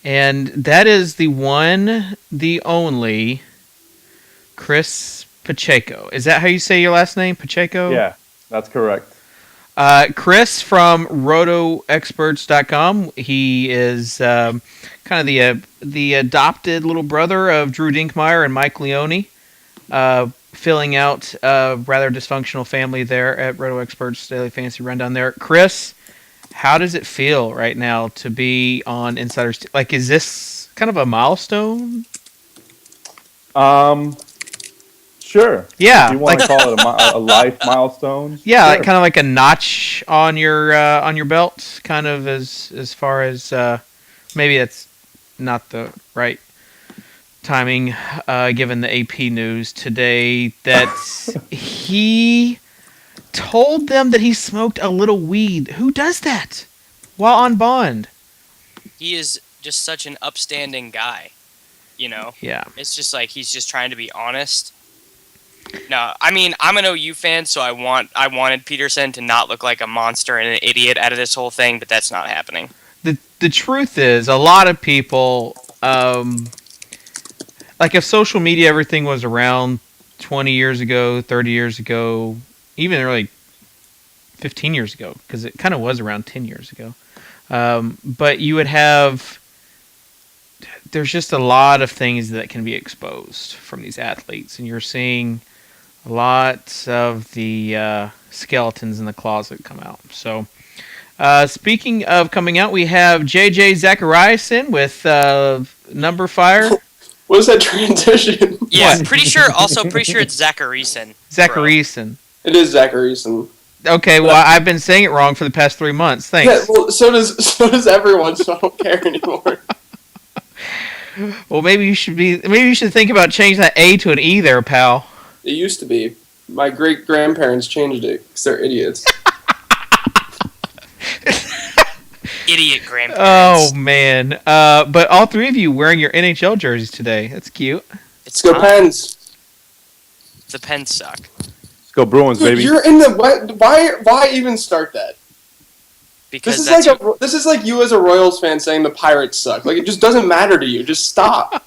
And that is the one, the only Chris Pacheco. Is that how you say your last name, Pacheco? Yeah, that's correct. Chris from RotoExperts.com. He is kind of the adopted little brother of Drew Dinkmeyer and Mike Leone, filling out a rather dysfunctional family there at Roto Experts Daily Fantasy Rundown there. Chris, how does it feel right now to be on Insiders? Like, is this kind of a milestone? Um, sure. If Yeah, you want like to call it a life milestone, yeah, like, sure. kind of like a notch on your belt, kind of as far as maybe that's not the right timing, given the AP news today that he told them that he smoked a little weed. Who does that while on bond? He is just such an upstanding guy, you know? Yeah. It's just like he's just trying to be honest. No, I mean, I'm an OU fan, so I wanted Peterson to not look like a monster and an idiot out of this whole thing, but that's not happening. The truth is, a lot of people, like if social media, everything was around 20 years ago, 30 years ago, even really 15 years ago, because it kind of was around 10 years ago. But you would have, there's just a lot of things that can be exposed from these athletes, and you're seeing a lot of the skeletons in the closet come out. So, speaking of coming out, we have JJ Zachariason with Number Fire. What was that transition? Yeah, What? pretty sure it's Zacharyson. Zacharyson. It is Zacharyson. Okay, well, I've been saying it wrong for the past 3 months. Yeah, Thanks. well, so does everyone, so I don't care anymore. Well, maybe you should think about changing that A to an E there, pal. It used to be. My great-grandparents changed it because they're idiots. Idiot grandparents. Oh man! But all three of you wearing your NHL jerseys today. That's cute. It's Let's go time. Pens. The Pens suck. Let's go Bruins, Dude, baby. you're in the what? Why even start that? Because This is like you as a Royals fan saying the Pirates suck. Like it just doesn't matter to you. Just stop.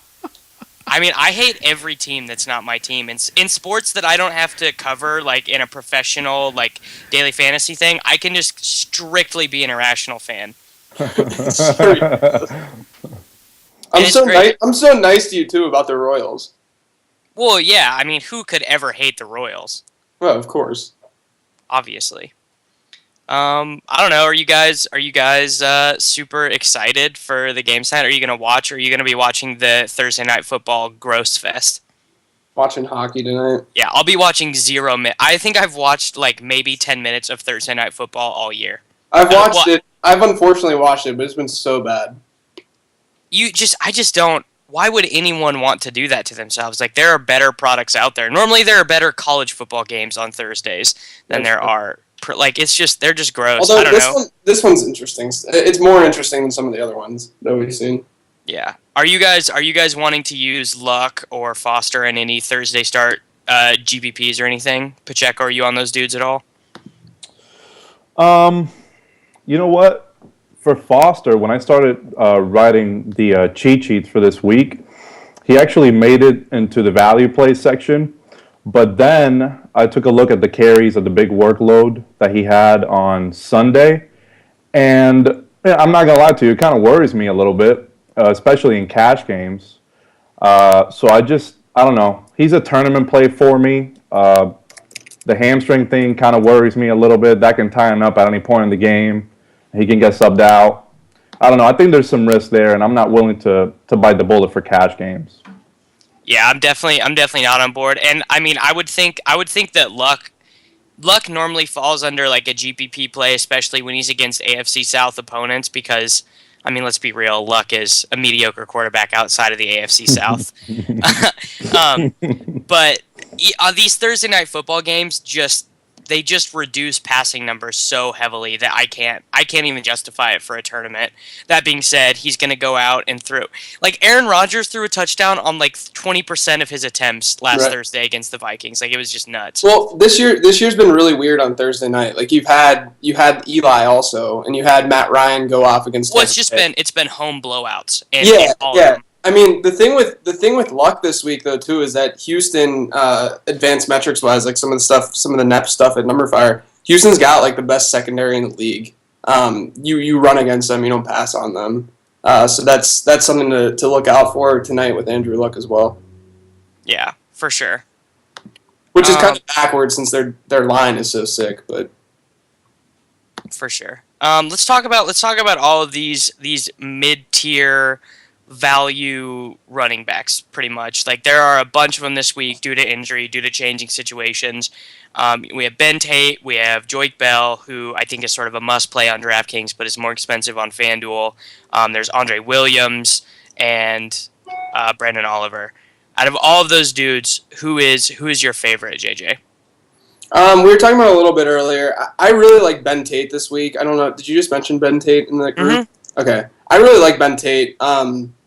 I mean, I hate every team that's not my team. In sports that I don't have to cover, like in a professional, like daily fantasy thing, I can just strictly be an irrational fan. I'm it's so great. nice. I'm so nice to you too about the Royals. Well, yeah, I mean, who could ever hate the Royals? Well, of course. Obviously. I don't know. Are you guys super excited for the game tonight? Are you gonna watch? Or are you gonna be watching the Thursday Night Football Gross Fest? Watching hockey tonight. Yeah, I'll be watching 0 minutes. I think I've watched like maybe 10 minutes of Thursday Night Football all year. I've watched it. I've unfortunately watched it, but it's been so bad. I just don't. Why would anyone want to do that to themselves? Like, there are better products out there. Normally, there are better college football games on Thursdays than there are. Like, they're just gross. Although I don't know. this one's interesting. It's more interesting than some of the other ones that we've seen. Yeah. Are you guys wanting to use Luck or Foster in any Thursday start GPPs or anything? Pacheco, are you on those dudes at all? You know what? For Foster, when I started writing the cheat sheets for this week, he actually made it into the value play section. But then I took a look at the carries of the big workload that he had on Sunday. And I'm not going to lie to you, it kind of worries me a little bit, especially in cash games. So I don't know. He's a tournament play for me. The hamstring thing kind of worries me a little bit. That can tie him up at any point in the game. He can get subbed out. I don't know. I think there's some risk there, and I'm not willing to bite the bullet for cash games. Yeah, I'm definitely not on board. And I mean, I would think that Luck normally falls under like a GPP play, especially when he's against AFC South opponents, because I mean, let's be real, Luck is a mediocre quarterback outside of the AFC South. But these Thursday night football games, just they just reduce passing numbers so heavily that I can't even justify it for a tournament. That being said, he's going to go out and throw, like, Aaron Rodgers threw a touchdown on like 20% of his attempts last Thursday against the Vikings. Like, it was just nuts. Well, this year's been really weird on Thursday night. Like, you had Eli also, and you had Matt Ryan go off against. Well, it's been home blowouts. And yeah. I mean, the thing with Luck this week though too is that Houston, advanced metrics wise, like some of the NEP stuff at Number Fire, Houston's got like the best secondary in the league. You run against them, you don't pass on them. So that's something to look out for tonight with Andrew Luck as well. Yeah, for sure. Which is kind of backwards since their line is so sick, but for sure. Let's talk about all of these mid-tier value running backs, pretty much. Like, there are a bunch of them this week due to injury, due to changing situations. We have Ben Tate, we have Joik Bell, who I think is sort of a must-play on DraftKings, but is more expensive on FanDuel. There's Andre Williams and Brandon Oliver. Out of all of those dudes, who is your favorite, JJ? We were talking about it a little bit earlier. I really like Ben Tate this week. I don't know, did you just mention Ben Tate in the group? Mm-hmm. Okay. I really like Ben Tate.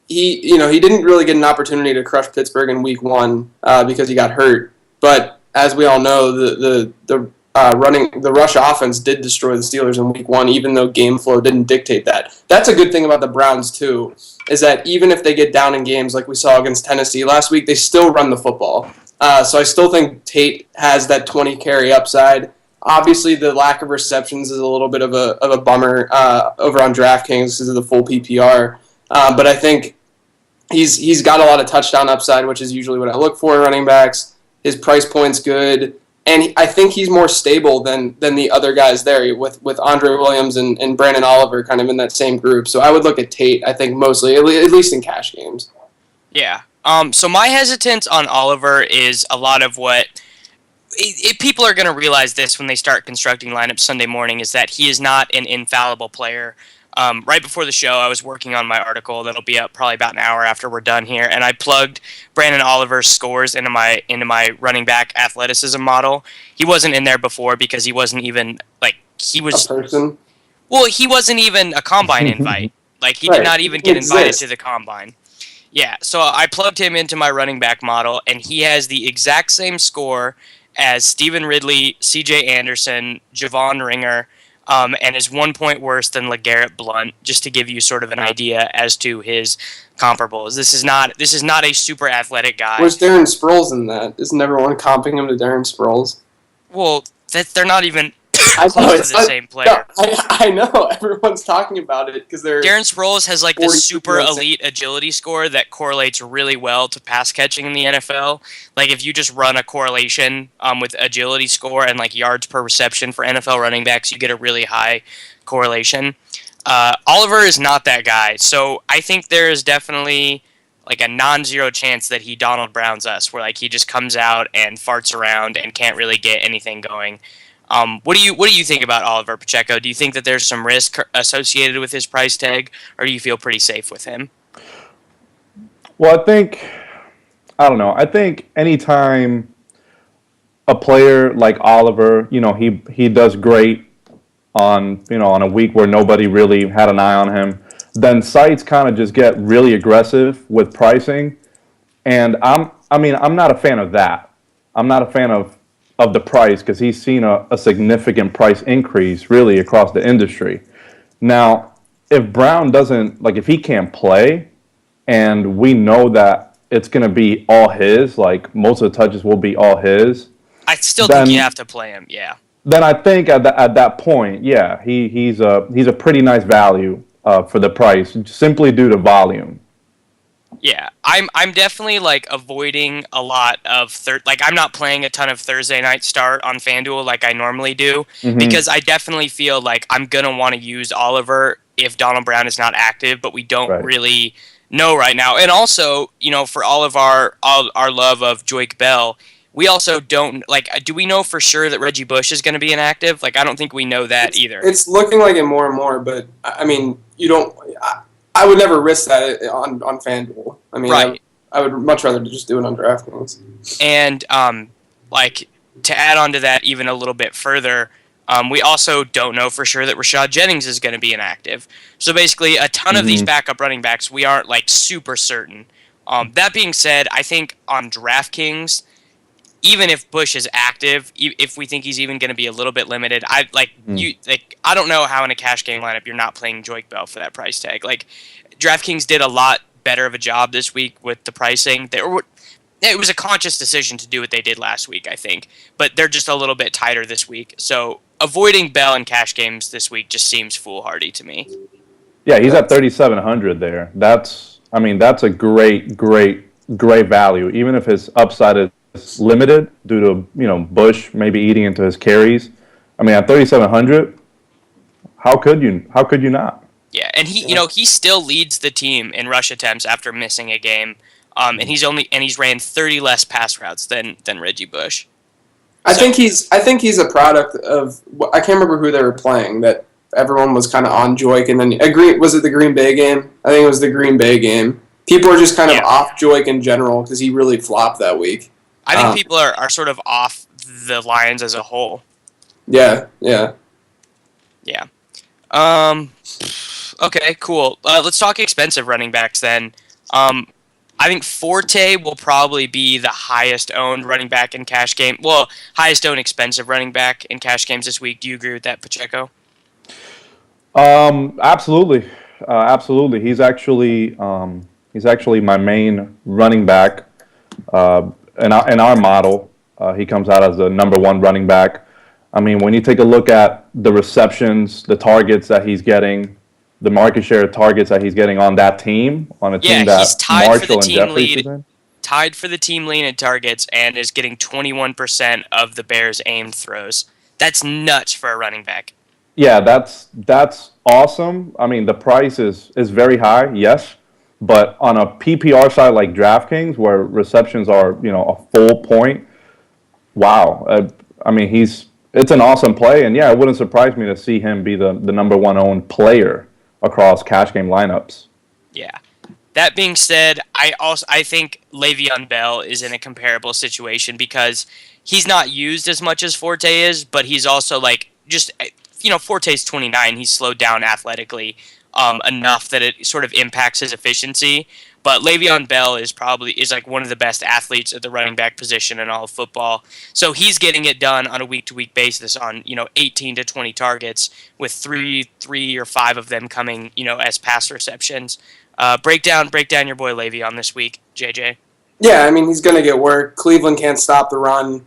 He didn't really get an opportunity to crush Pittsburgh in week 1 because he got hurt. But as we all know, the rush offense did destroy the Steelers in week 1, even though game flow didn't dictate that. That's a good thing about the Browns too, is that even if they get down in games like we saw against Tennessee last week, they still run the football. So I still think Tate has that 20 carry upside. Obviously, the lack of receptions is a little bit of a bummer over on DraftKings because of the full PPR. But I think he's got a lot of touchdown upside, which is usually what I look for in running backs. His price point's good, and I think he's more stable than the other guys there, with Andre Williams and Brandon Oliver kind of in that same group. So I would look at Tate, I think, mostly, at least in cash games. Yeah. So my hesitance on Oliver is a lot of what... people are going to realize this when they start constructing lineups Sunday morning, is that he is not an infallible player. Right before the show, I was working on my article that'll be up probably about an hour after we're done here, and I plugged Brandon Oliver's scores into my running back athleticism model. He wasn't in there before because he wasn't even he was a person. Well, he wasn't even a combine invite. Like, he did not even get invited to the combine. Yeah, so I plugged him into my running back model, and he has the exact same score as Stephen Ridley, C.J. Anderson, Javon Ringer, and is 1 point worse than LeGarrette Blount, just to give you sort of an idea as to his comparables. This is not a super athletic guy. Where's Darren Sproles in that? Isn't everyone comping him to Darren Sproles? Well, they're not even close to the same player. No, I know. Everyone's talking about it because they're... Darren Sproles has like this super elite agility score that correlates really well to pass catching in the NFL. Like, if you just run a correlation with agility score and like yards per reception for NFL running backs, you get a really high correlation. Oliver is not that guy, so I think there is definitely like a non-zero chance that he Donald Browns us, where like he just comes out and farts around and can't really get anything going. What do you think about Oliver Pacheco? Do you think that there's some risk associated with his price tag, or do you feel pretty safe with him? Well, I don't know. I think anytime a player like Oliver, he does great on a week where nobody really had an eye on him, then sites kind of just get really aggressive with pricing. And I'm not a fan of that. I'm not a fan of the price because he's seen a significant price increase really across the industry. Now, if Brown doesn't, if he can't play, and we know that it's going to be all his, like most of the touches will be all his. I still think you have to play him, yeah. Then I think at that point, yeah, he's a pretty nice value for the price, simply due to volume. Yeah, I'm definitely avoiding a lot of I'm not playing a ton of Thursday night start on FanDuel like I normally do, because I definitely feel like I'm gonna want to use Oliver if Donald Brown is not active, but we don't really know right now. And also, for all of our love of Joik Bell, we also don't do we know for sure that Reggie Bush is going to be inactive? I don't think we know that either. It's looking like it more and more, but I mean, you don't. I would never risk that on FanDuel. I mean, I would much rather just do it on DraftKings. And to add on to that even a little bit further, we also don't know for sure that Rashad Jennings is going to be inactive. So basically, a ton of these backup running backs, we aren't like super certain. That being said, I think on DraftKings, even if Bush is active, if we think he's even going to be a little bit limited, I don't know how in a cash game lineup you're not playing Joik Bell for that price tag. Like, DraftKings did a lot better of a job this week with the pricing. It was a conscious decision to do what they did last week, I think, but they're just a little bit tighter this week. So avoiding Bell in cash games this week just seems foolhardy to me. Yeah, he's at 3,700 there. That's a great value, even if his upside is limited due to Bush maybe eating into his carries. I mean, at 3,700, how could you not? Yeah, and he still leads the team in rush attempts after missing a game. And he's ran 30 less pass routes than Reggie Bush. I think he's a product of, I can't remember who they were playing, that everyone was kind of on Joik, and then was it the Green Bay game? I think it was the Green Bay game. People are just kind of off Joik in general because he really flopped that week. I think people are sort of off the Lions as a whole. Yeah. Okay, cool. Let's talk expensive running backs then. I think Forte will probably be the highest owned running back in cash game. Well, highest owned expensive running back in cash games this week. Do you agree with that, Pacheco? Absolutely. He's actually my main running back in our model. He comes out as the number one running back. I mean, when you take a look at the receptions, the targets that he's getting, the market share targets that he's getting on that team, on a team that Marshall and Jeffries is in. Tied for the team lead in targets and is getting 21% of the Bears' aimed throws. That's nuts for a running back. Yeah, that's awesome. I mean, the price is very high, yes, but on a PPR side like DraftKings, where receptions are a full point, wow. I mean, it's an awesome play, and yeah, it wouldn't surprise me to see him be the number one owned player across cash game lineups. Yeah. That being said, I think Le'Veon Bell is in a comparable situation because he's not used as much as Forte is, but he's also Forte's 29. He's slowed down athletically enough that it sort of impacts his efficiency. But Le'Veon Bell is like one of the best athletes at the running back position in all of football. So he's getting it done on a week-to-week basis on 18 to 20 targets with three or five of them coming as pass receptions. Break down your boy Le'Veon this week, JJ. Yeah, I mean, he's going to get work. Cleveland can't stop the run.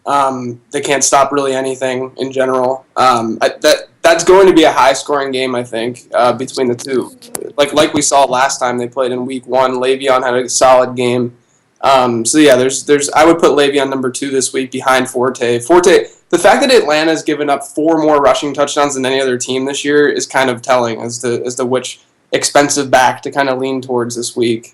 They can't stop really anything in general. That's going to be a high-scoring game, I think, between the two. Like we saw last time they played in Week 1, Le'Veon had a solid game. So yeah, I would put Le'Veon number 2 this week behind Forte. The fact that Atlanta's given up 4 more rushing touchdowns than any other team this year is kind of telling as to which expensive back to kind of lean towards this week.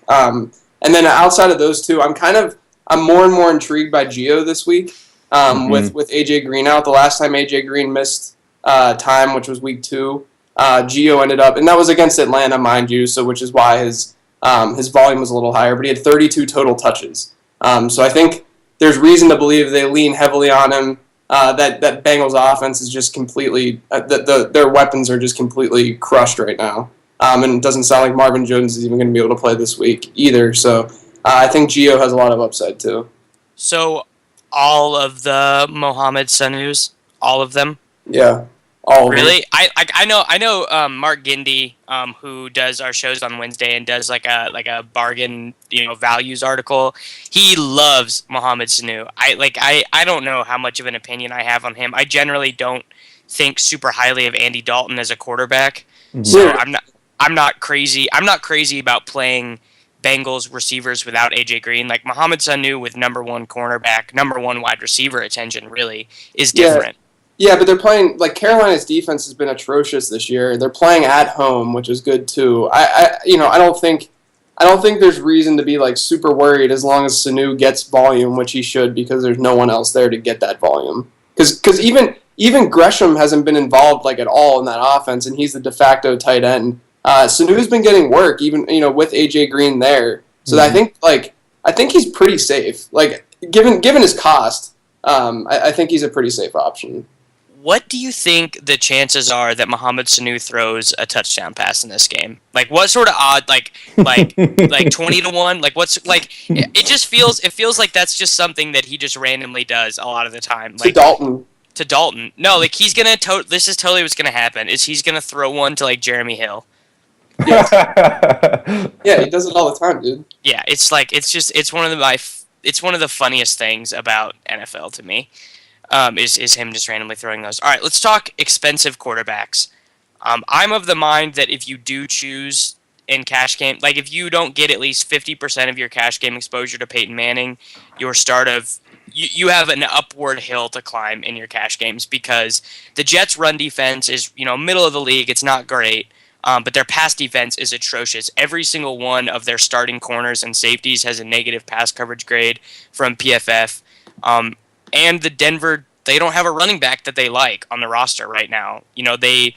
And then outside of those two, I'm more and more intrigued by Gio this week with AJ Green out. The last time AJ Green missed time, which was Week 2, Gio ended up, and that was against Atlanta, mind you, so which is why his volume was a little higher, but he had 32 total touches. So I think there's reason to believe they lean heavily on him. That Bengals offense is just completely their weapons are just completely crushed right now. And it doesn't sound like Marvin Jones is even going to be able to play this week either. So I think Gio has a lot of upside too. So all of the Mohamed Sanu's, all of them? Yeah, all of really? them. I know Mark Gindy, who does our shows on Wednesday and does like a bargain values article. He loves Mohamed Sanu. I don't know how much of an opinion I have on him. I generally don't think super highly of Andy Dalton as a quarterback. Mm-hmm. So I'm not crazy about playing Bengals receivers without AJ Green. Like Mohamed Sanu with number 1 cornerback, number 1 wide receiver attention really is different. Yeah, but they're playing, Carolina's defense has been atrocious this year. They're playing at home, which is good too. I don't think there's reason to be super worried as long as Sanu gets volume, which he should, because there's no one else there to get that volume. Because even Gresham hasn't been involved at all in that offense, and he's the de facto tight end. Sanu's been getting work, even with AJ Green there. So I think he's pretty safe. Given his cost, I think he's a pretty safe option. What do you think the chances are that Mohamed Sanu throws a touchdown pass in this game? Like, what sort of odd, like 20-1? Like, what's like? It just feels like that's just something that he just randomly does a lot of the time. Like To Dalton. No, like he's gonna. This is totally what's gonna happen. Is he's gonna throw one to like Jeremy Hill? Yeah, yeah, he does it all the time, dude. Yeah, it's like it's one of the funniest things about NFL to me. Is him just randomly throwing those. All right, let's talk expensive quarterbacks. I'm of the mind that if you do choose in cash game, like if you don't get at least 50% of your cash game exposure to Peyton Manning, your start of you have an upward hill to climb in your cash games because the Jets' run defense is middle of the league. It's not great. But their pass defense is atrocious. Every single one of their starting corners and safeties has a negative pass coverage grade from PFF. And the Denver, they don't have a running back that they like on the roster right now. They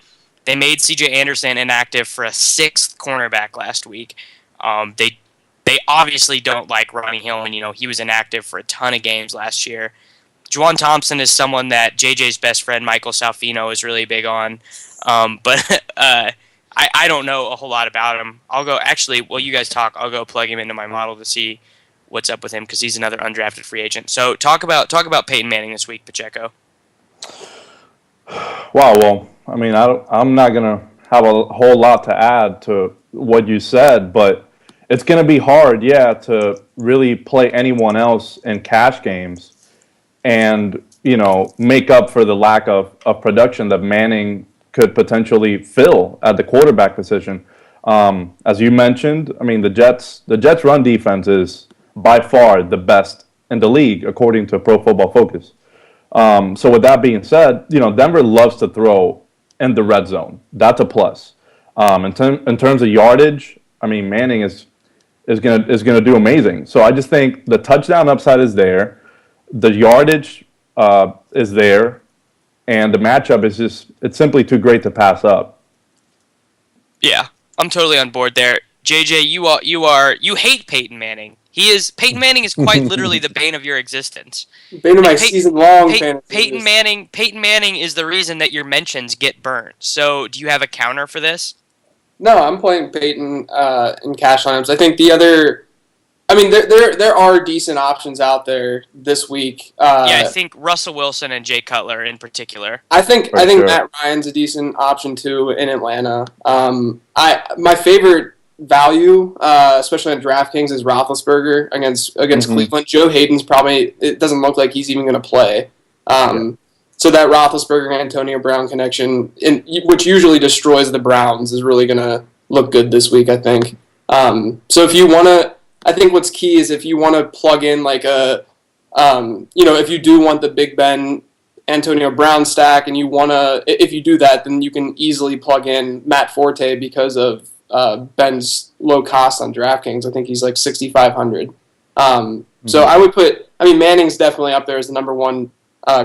made C.J. Anderson inactive for a sixth cornerback last week. They obviously don't like Ronnie Hill, and he was inactive for a ton of games last year. Juwan Thompson is someone that JJ's best friend Michael Salfino is really big on, but I don't know a whole lot about him. I'll go while you guys talk, I'll go plug him into my model to see what's up with him because he's another undrafted free agent. So talk about Peyton Manning this week, Pacheco. Wow. Well, I mean, I'm not gonna have a whole lot to add to what you said, but it's gonna be hard, yeah, to really play anyone else in cash games and make up for the lack of production that Manning could potentially fill at the quarterback position. As you mentioned, I mean, the Jets' run defense is by far the best in the league, according to Pro Football Focus. So with that being said, Denver loves to throw in the red zone. That's a plus. In terms of yardage, I mean, Manning is gonna do amazing. So I just think the touchdown upside is there, the yardage is there, and the matchup is it's simply too great to pass up. Yeah, I'm totally on board there. JJ, you hate Peyton Manning. Peyton Manning is quite literally the bane of your existence. Bane of my season-long fantasy. Peyton Manning is the reason that your mentions get burned. So, do you have a counter for this? No, I'm playing Peyton in cash lineups. I think there are decent options out there this week. I think Russell Wilson and Jay Cutler in particular. I think Matt Ryan's a decent option too in Atlanta. My favorite value, especially on DraftKings, is Roethlisberger against Cleveland. Joe Hayden's it doesn't look like he's even going to play. So that Roethlisberger-Antonio Brown connection, which usually destroys the Browns, is really going to look good this week, I think. So if you want to, I think what's key is if you want to plug in like if you do want the Big Ben Antonio Brown stack and if you do that, then you can easily plug in Matt Forte because of Ben's low cost on DraftKings. I think he's like 6,500. So I would Manning's definitely up there as the number one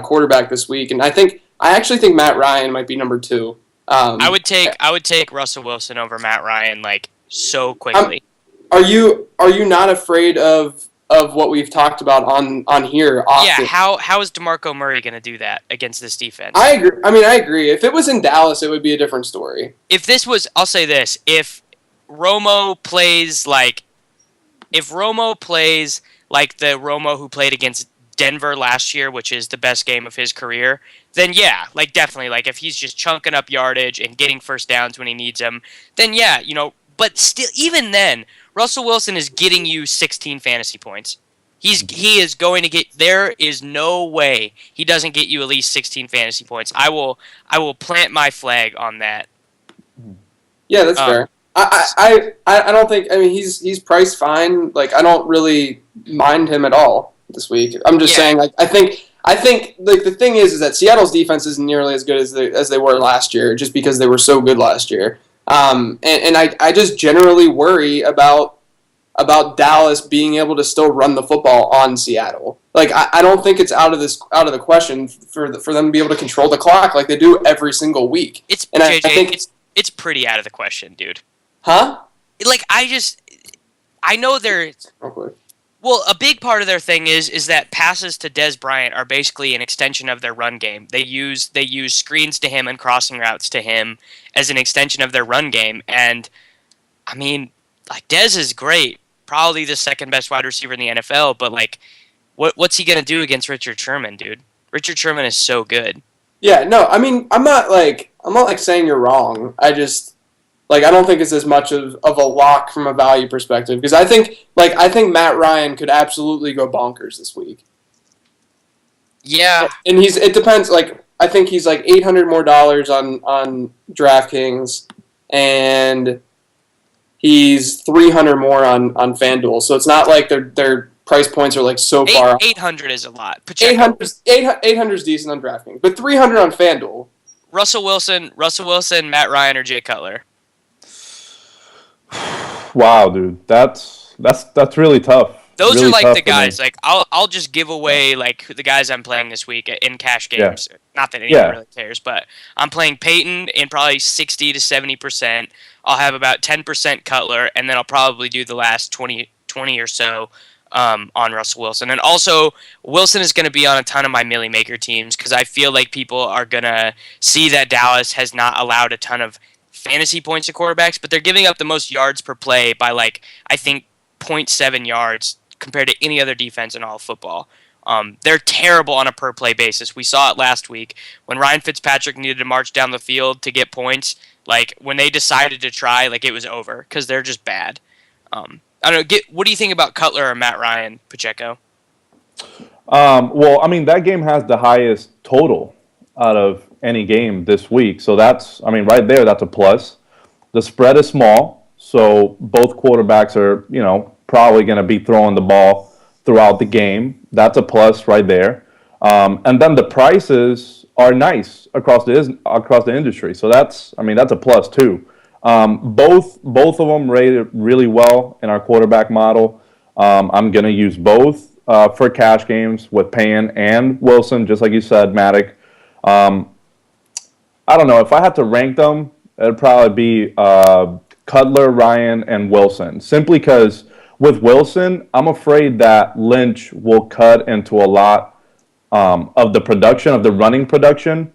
quarterback this week, and I actually think Matt Ryan might be number two. I would take Russell Wilson over Matt Ryan like so quickly. Are you not afraid of what we've talked about on here often? Yeah, how is DeMarco Murray going to do that against this defense? I agree. I agree. If it was in Dallas, it would be a different story. I'll say this, if Romo plays like the Romo who played against Denver last year, which is the best game of his career, then yeah, like definitely, like if he's just chunking up yardage and getting first downs when he needs them, then yeah, but still, even then, Russell Wilson is getting you 16 fantasy points. He is going to get. There is no way he doesn't get you at least 16 fantasy points. I will plant my flag on that. Yeah, that's fair. I don't think. I mean, he's priced fine. Like I don't really mind him at all this week. I'm just saying. Like I think like the thing is that Seattle's defense isn't nearly as good as they were last year, just because they were so good last year. And I just generally worry about Dallas being able to still run the football on Seattle. Like I don't think it's out of the question for them to be able to control the clock like they do every single week. I think it's pretty out of the question, dude. Huh? Like I know they're. Real quick. Well, a big part of their thing is that passes to Des Bryant are basically an extension of their run game. They use screens to him and crossing routes to him as an extension of their run game. And I mean, like Des is great, probably the second best wide receiver in the NFL. But like, what's he gonna do against Richard Sherman, dude? Richard Sherman is so good. Yeah, no, I mean, I'm not saying you're wrong. I just like I don't think it's as much of a lock from a value perspective because I think Matt Ryan could absolutely go bonkers this week. Yeah, And it depends. Like I think he's like $800 more on DraftKings, and he's 300 more on FanDuel. So it's not like their price points are like so far off. 800 is a lot. Pacheco, 800 is decent on DraftKings, but 300 on FanDuel. Russell Wilson, Matt Ryan, or Jay Cutler. Wow, dude, that's really tough. Those really are like tough the for me. guys. Like I'll just give away like the guys I'm playing this week in cash games. Not that anyone really cares, but I'm playing Peyton in probably 60 to 70%. I'll have about 10% Cutler, and then I'll probably do the last 20 or so on Russell Wilson. And also, Wilson is going to be on a ton of my Millie Maker teams because I feel like people are going to see that Dallas has not allowed a ton of fantasy points to quarterbacks, but they're giving up the most yards per play by like I think 0.7 yards compared to any other defense in all of football. They're terrible on a per play basis. We saw it last week when Ryan Fitzpatrick needed to march down the field to get points. Like when they decided to try, like it was over because they're just bad. I don't know. What do you think about Cutler or Matt Ryan, Pacheco? Well, I mean, that game has the highest total out of any game this week. So that's, I mean, right there, that's a plus. The spread is small, so both quarterbacks are, probably going to be throwing the ball throughout the game. That's a plus right there. And then the prices are nice across the industry. So that's a plus too. Both of them rated really well in our quarterback model. I'm going to use both for cash games with Payne and Wilson, just like you said, Matic. I don't know. If I had to rank them, it'd probably be Cutler, Ryan, and Wilson. Simply because with Wilson, I'm afraid that Lynch will cut into a lot of the production, of the running production,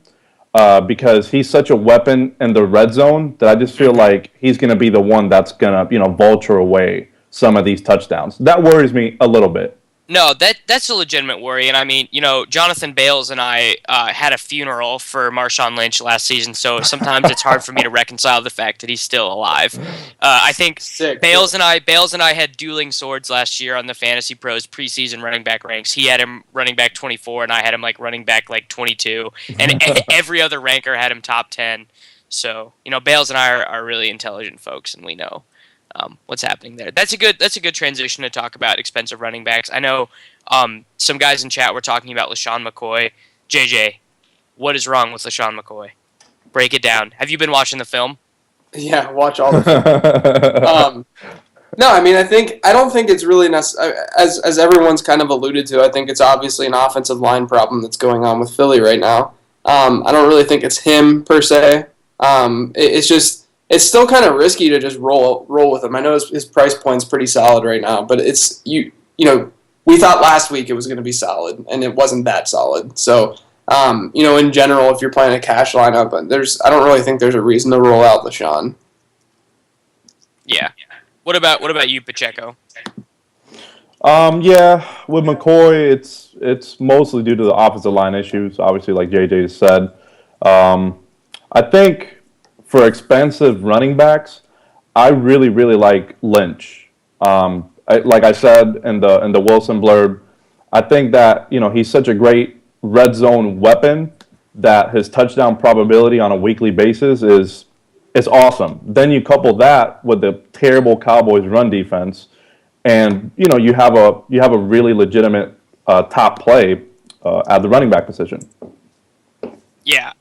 because he's such a weapon in the red zone that I just feel like he's going to be the one that's going to, vulture away some of these touchdowns. That worries me a little bit. No, that's a legitimate worry, and I mean, Jonathan Bales and I had a funeral for Marshawn Lynch last season, so sometimes it's hard for me to reconcile the fact that he's still alive. I think Bales and I had dueling swords last year on the Fantasy Pros preseason running back ranks. He had him running back 24, and I had him like running back like 22, and every other ranker had him top 10. So Bales and I are really intelligent folks, and we know what's happening there. That's a good transition to talk about expensive running backs. I know some guys in chat were talking about LaShawn McCoy. JJ, what is wrong with LaShawn McCoy? Break it down. Have you been watching the film? Yeah, watch all of it. No, I mean, I don't think it's really necessary. As everyone's kind of alluded to, I think it's obviously an offensive line problem that's going on with Philly right now. I don't really think it's him per se. It's just. It's still kind of risky to just roll with him. I know his price point's pretty solid right now, but it's we thought last week it was going to be solid, and it wasn't that solid. So, in general, if you're playing a cash lineup, I don't really think there's a reason to roll out LaShawn. Yeah. What about you, Pacheco? Yeah, with McCoy, it's mostly due to the offensive line issues. Obviously, like JJ said, I think. For expensive running backs, I really, really like Lynch. Like I said in the Wilson blurb, I think that he's such a great red zone weapon that his touchdown probability on a weekly basis is awesome. Then you couple that with the terrible Cowboys run defense, and you have a really legitimate top play at the running back position. Yeah.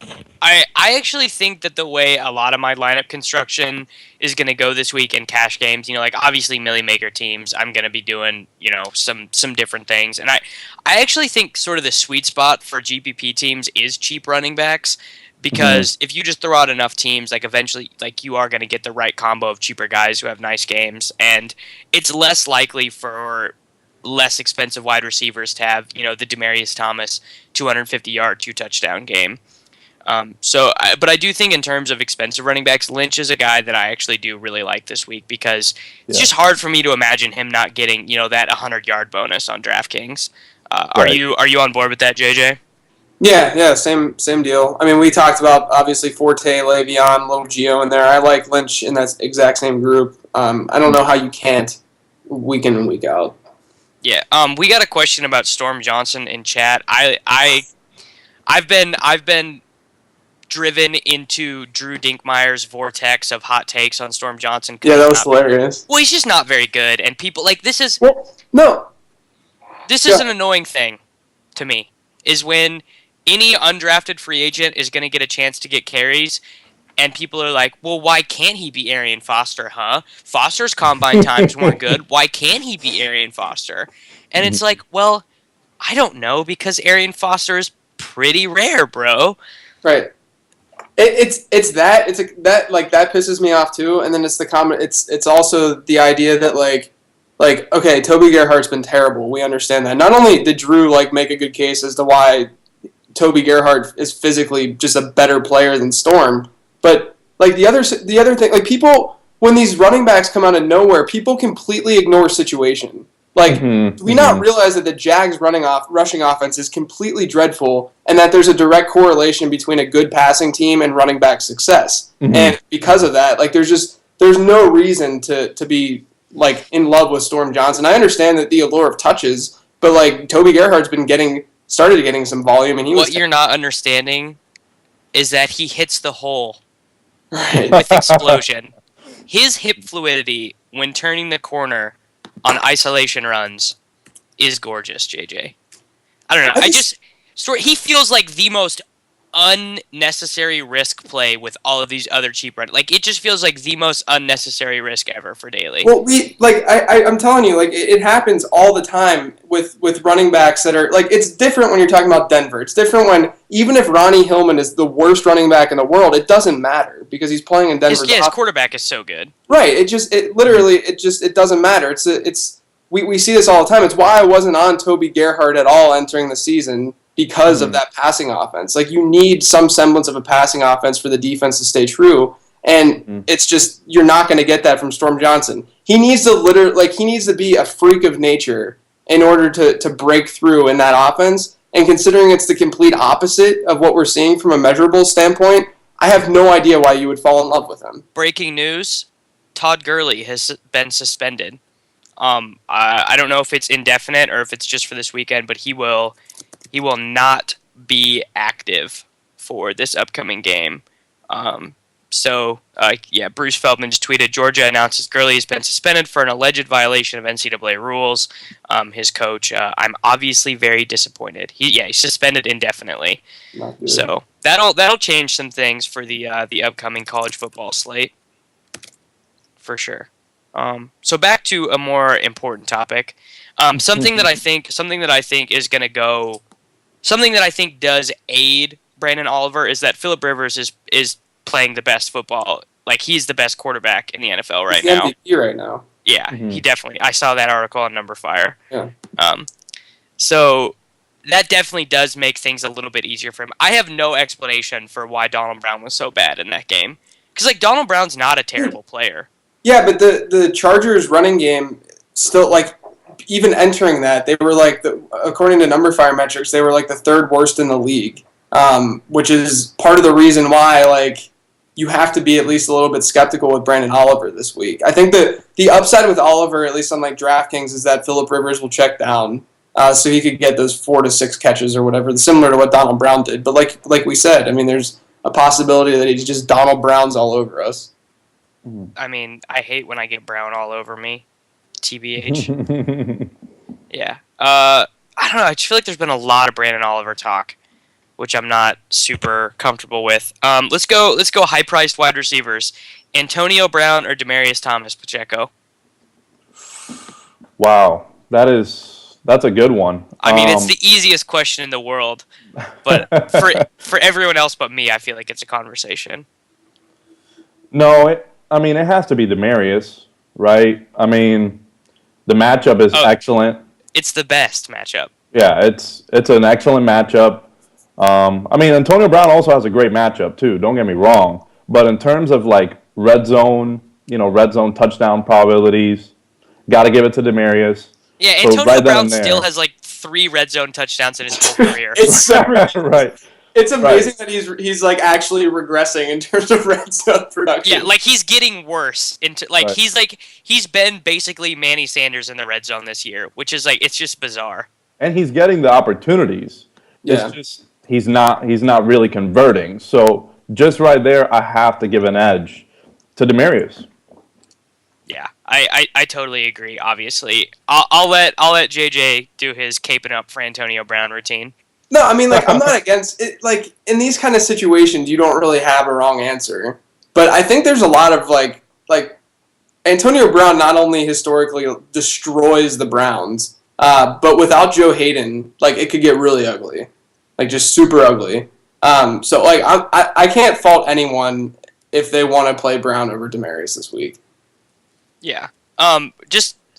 I actually think that the way a lot of my lineup construction is going to go this week in cash games, like obviously Millie Maker teams, I'm going to be doing, some different things. And I actually think sort of the sweet spot for GPP teams is cheap running backs because if you just throw out enough teams, like eventually like you are going to get the right combo of cheaper guys who have nice games, and it's less likely for less expensive wide receivers to have, the Demaryius Thomas 250-yard, 2-touchdown game. But I do think in terms of expensive running backs, Lynch is a guy that I actually do really like this week because it's just hard for me to imagine him not getting, that 100-yard bonus on DraftKings. Are you on board with that, JJ? Yeah, same deal. I mean, we talked about obviously Forte, Le'Veon, Little Gio in there. I like Lynch in that exact same group. I don't know how you can't week in and week out. Yeah. We got a question about Storm Johnson in chat. I've been driven into Drew Dinkmeyer's vortex of hot takes on Storm Johnson. Yeah, that was hilarious. Well, he's just not very good, and people this is an annoying thing to me. Is when any undrafted free agent is going to get a chance to get carries, and people are like, well, why can't he be Arian Foster, huh? Foster's combine times weren't good. Why can't he be Arian Foster? And it's like, well, I don't know, because Arian Foster is pretty rare, bro. Right. That pisses me off too, and then it's the comment. It's also the idea that like okay, Toby Gerhardt's been terrible. We understand that. Not only did Drew make a good case as to why Toby Gerhardt is physically just a better player than Storm, but the other thing, people, when these running backs come out of nowhere, people completely ignore situation. Do we not realize that the Jags rushing offense is completely dreadful, and that there's a direct correlation between a good passing team and running back success? And because of that, there's no reason to be in love with Storm Johnson. I understand that the allure of touches, but Toby Gerhardt's been started getting some volume, and what you're not understanding is that he hits the hole right with explosion. His hip fluidity when turning the corner on isolation runs is gorgeous, JJ. I don't know. He feels like the most unnecessary risk play with all of these other cheap runs. It just feels like the most unnecessary risk ever for Daly. Well, I'm telling you, it happens all the time with running backs that are it's different when you're talking about Denver. It's different when even if Ronnie Hillman is the worst running back in the world, it doesn't matter because he's playing in Denver. His quarterback is so good. Right. It doesn't matter. We see this all the time. It's why I wasn't on Toby Gerhardt at all entering the season. Because of that passing offense. You need some semblance of a passing offense for the defense to stay true, and it's just, you're not going to get that from Storm Johnson. He needs to he needs to be a freak of nature in order to break through in that offense, and considering it's the complete opposite of what we're seeing from a measurable standpoint, I have no idea why you would fall in love with him. Breaking news, Todd Gurley has been suspended. I don't know if it's indefinite or if it's just for this weekend, but he will not be active for this upcoming game. Bruce Feldman just tweeted, Georgia announces Gurley has been suspended for an alleged violation of NCAA rules. His coach, I'm obviously very disappointed. He's suspended indefinitely. So that'll change some things for the upcoming college football slate, for sure. So back to a more important topic. Something that I think is going to go. Something that I think does aid Brandon Oliver is that Phillip Rivers is playing the best football. He's the best quarterback in the NFL right now. He's the MVP right now. Yeah, he definitely. I saw that article on Number Fire. Yeah. So that definitely does make things a little bit easier for him. I have no explanation for why Donald Brown was so bad in that game. Because Donald Brown's not a terrible player. Yeah, but the Chargers running game still even entering that, they were according to Number Fire metrics, they were the third worst in the league, which is part of the reason why you have to be at least a little bit skeptical with Brandon Oliver this week. I think that the upside with Oliver, at least on DraftKings, is that Phillip Rivers will check down, so he could get those 4 to 6 catches or whatever, similar to what Donald Brown did. But like we said, I mean, there's a possibility that he's just Donald Brown's all over us. I mean, I hate when I get Brown all over me. TBH. Yeah. I don't know. I just feel like there's been a lot of Brandon Oliver talk, which I'm not super comfortable with. Let's go high-priced wide receivers. Antonio Brown or Demaryius Thomas, Pacheco? Wow. That's a good one. I mean, it's the easiest question in the world, but for everyone else but me, I feel like it's a conversation. No, it has to be Demaryius, right? I mean, the matchup is excellent. It's the best matchup. Yeah, it's an excellent matchup. I mean, Antonio Brown also has a great matchup too. Don't get me wrong, but in terms of like red zone, red zone touchdown probabilities, got to give it to Demarius. Yeah, So Antonio right then Brown and there. still has like 3 red zone touchdowns in his whole career. It's so Right. It's amazing that he's like actually regressing in terms of red zone production. Yeah, like he's getting worse. Right. He's been basically Manny Sanders in the red zone this year, which is like it's just bizarre. And he's getting the opportunities. Yeah. It's just he's not really converting. So just right there, I have to give an edge to Demarius. Yeah, I totally agree. Obviously, I'll let JJ do his caping up for Antonio Brown routine. No, I mean, like, I'm not against it. Like, in these kind of situations, you don't really have a wrong answer. But I think there's a lot of, like Antonio Brown not only historically destroys the Browns, but without Joe Hayden, like, it could get really ugly. Like, just super ugly. So, like, I can't fault anyone if they want to play Brown over Demarius this week. Yeah.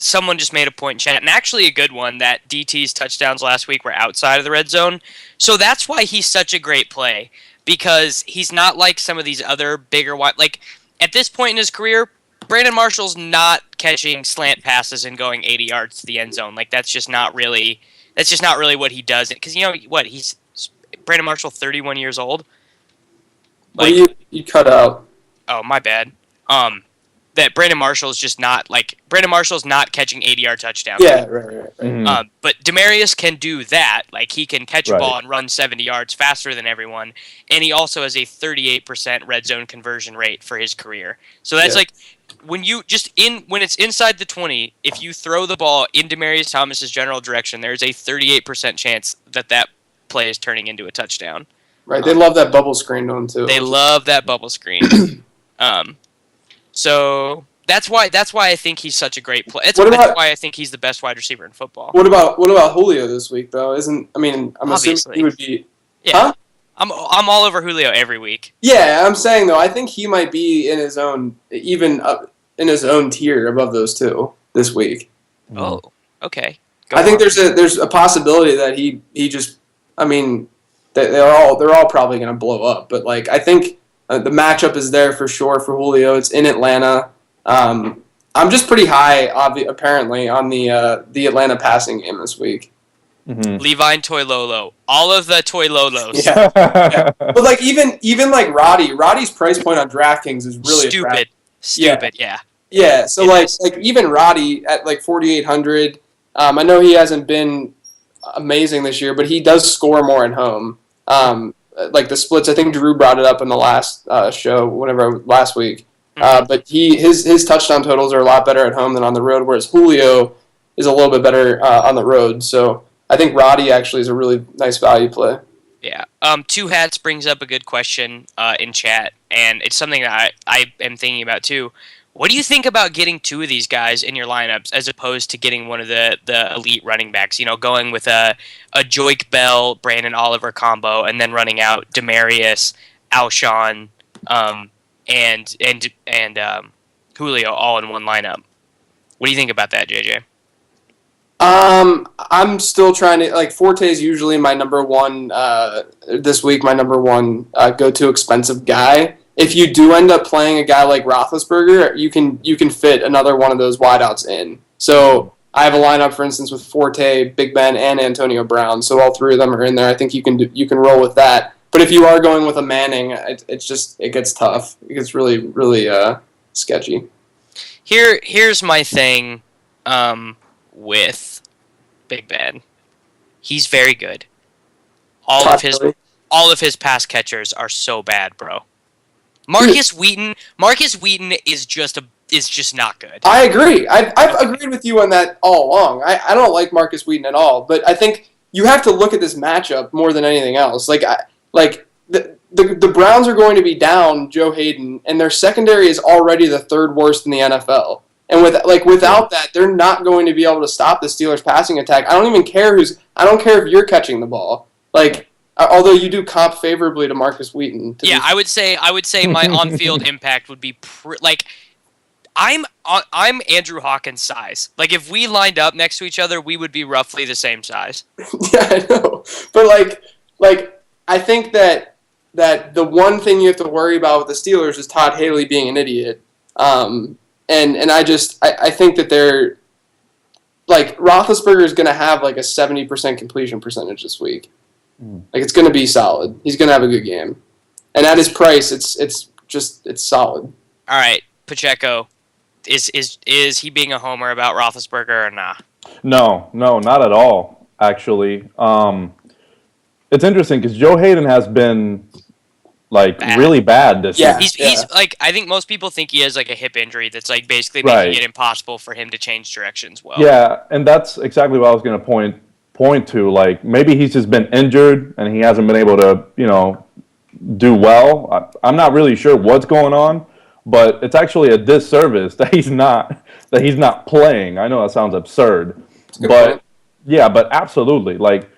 Someone just made a point in chat, and actually a good one, that DT's touchdowns last week were outside of the red zone. So that's why he's such a great play, because he's not like some of these other bigger wide. Like, at this point in his career, Brandon Marshall's not catching slant passes and going 80 yards to the end zone. Like, that's just not really what he does. Because you know what? He's Brandon Marshall, 31 years old. Like, Well, you cut out. Oh, my bad. That Brandon Marshall's just not catching 80-yard touchdowns. Yeah, right. Mhm. But Demarius can do that. Like, he can catch a Right. ball and run 70 yards faster than everyone, and he also has a 38% red zone conversion rate for his career. So that's like when it's inside the 20, if you throw the ball in Demarius Thomas's general direction, there's a 38% chance that play is turning into a touchdown. Right, they love that bubble screen to him, too. They love that bubble screen. So that's why I think he's such a great player. That's why I think he's the best wide receiver in football. What about Julio this week, though? I'm Obviously. assuming he would be. Yeah. Huh? I'm all over Julio every week. Yeah, I'm saying though, I think he might be in his own, even up in his own tier above those two this week. Oh, okay. I think there's a possibility that he just, they're all probably going to blow up, but like I think the matchup is there for sure for Julio. It's in Atlanta. I'm just pretty high, apparently, on the Atlanta passing game this week. Mm-hmm. Levine Toilolo. All of the Toilolos. Yeah. But like even like Roddy's price point on DraftKings is really stupid. Stupid, yeah. Yeah, so like even Roddy at like 4,800, I know he hasn't been amazing this year, but he does score more at home. Like the splits, I think Drew brought it up in the last show, last week. But his touchdown totals are a lot better at home than on the road, whereas Julio is a little bit better on the road. So I think Roddy actually is a really nice value play. Yeah. Two Hats brings up a good question in chat, and it's something that I am thinking about too. What do you think about getting two of these guys in your lineups as opposed to getting one of the elite running backs? You know, going with a Joik Bell, Brandon Oliver combo, and then running out Demarius, Alshon, and Julio all in one lineup. What do you think about that, JJ? I'm still trying to, like, Forte is usually my number one, this week, my number one go-to expensive guy. If you do end up playing a guy like Roethlisberger, you can fit another one of those wideouts in. So I have a lineup, for instance, with Forte, Big Ben, and Antonio Brown. So all three of them are in there. I think you can roll with that. But if you are going with a Manning, it gets tough. It gets really, really sketchy. Here's my thing with Big Ben. He's very good. All of his pass catchers are so bad, bro. Marcus Wheaton is just not good. I agree. I've agreed with you on that all along. I don't like Marcus Wheaton at all, but I think you have to look at this matchup more than anything else. The Browns are going to be down Joe Hayden, and their secondary is already the third worst in the NFL. And without that, they're not going to be able to stop the Steelers' passing attack. I don't care if you're catching the ball. Although you do comp favorably to Marcus Wheaton. I would say my on-field impact would be I'm Andrew Hawkins' size. Like if we lined up next to each other, we would be roughly the same size. Yeah, I know. But like I think that the one thing you have to worry about with the Steelers is Todd Haley being an idiot. And I think that they're like Roethlisberger is going to have like a 70% completion percentage this week. Like it's going to be solid. He's going to have a good game, and at his price, it's solid. All right, Pacheco, is he being a homer about Roethlisberger or nah? No, not at all. Actually, it's interesting because Joe Hayden has been like really bad this year. He's like I think most people think he has like a hip injury that's like basically Right. making it impossible for him to change directions well. Yeah, and that's exactly what I was going to point to. Like maybe he's just been injured and he hasn't been able to, do well. I'm not really sure what's going on, but it's actually a disservice that he's not playing. I know that sounds absurd, but yeah, but absolutely. Like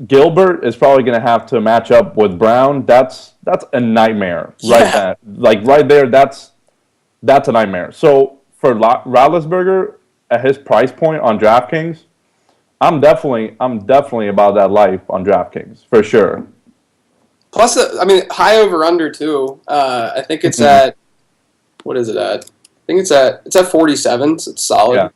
Gilbert is probably going to have to match up with Brown. That's a nightmare, right? That like right there. That's a nightmare. So for Roethlisberger at his price point on DraftKings, I'm definitely about that life on DraftKings for sure. Plus, high over under too. I think it's at what is it at? I think it's at 47. So it's solid.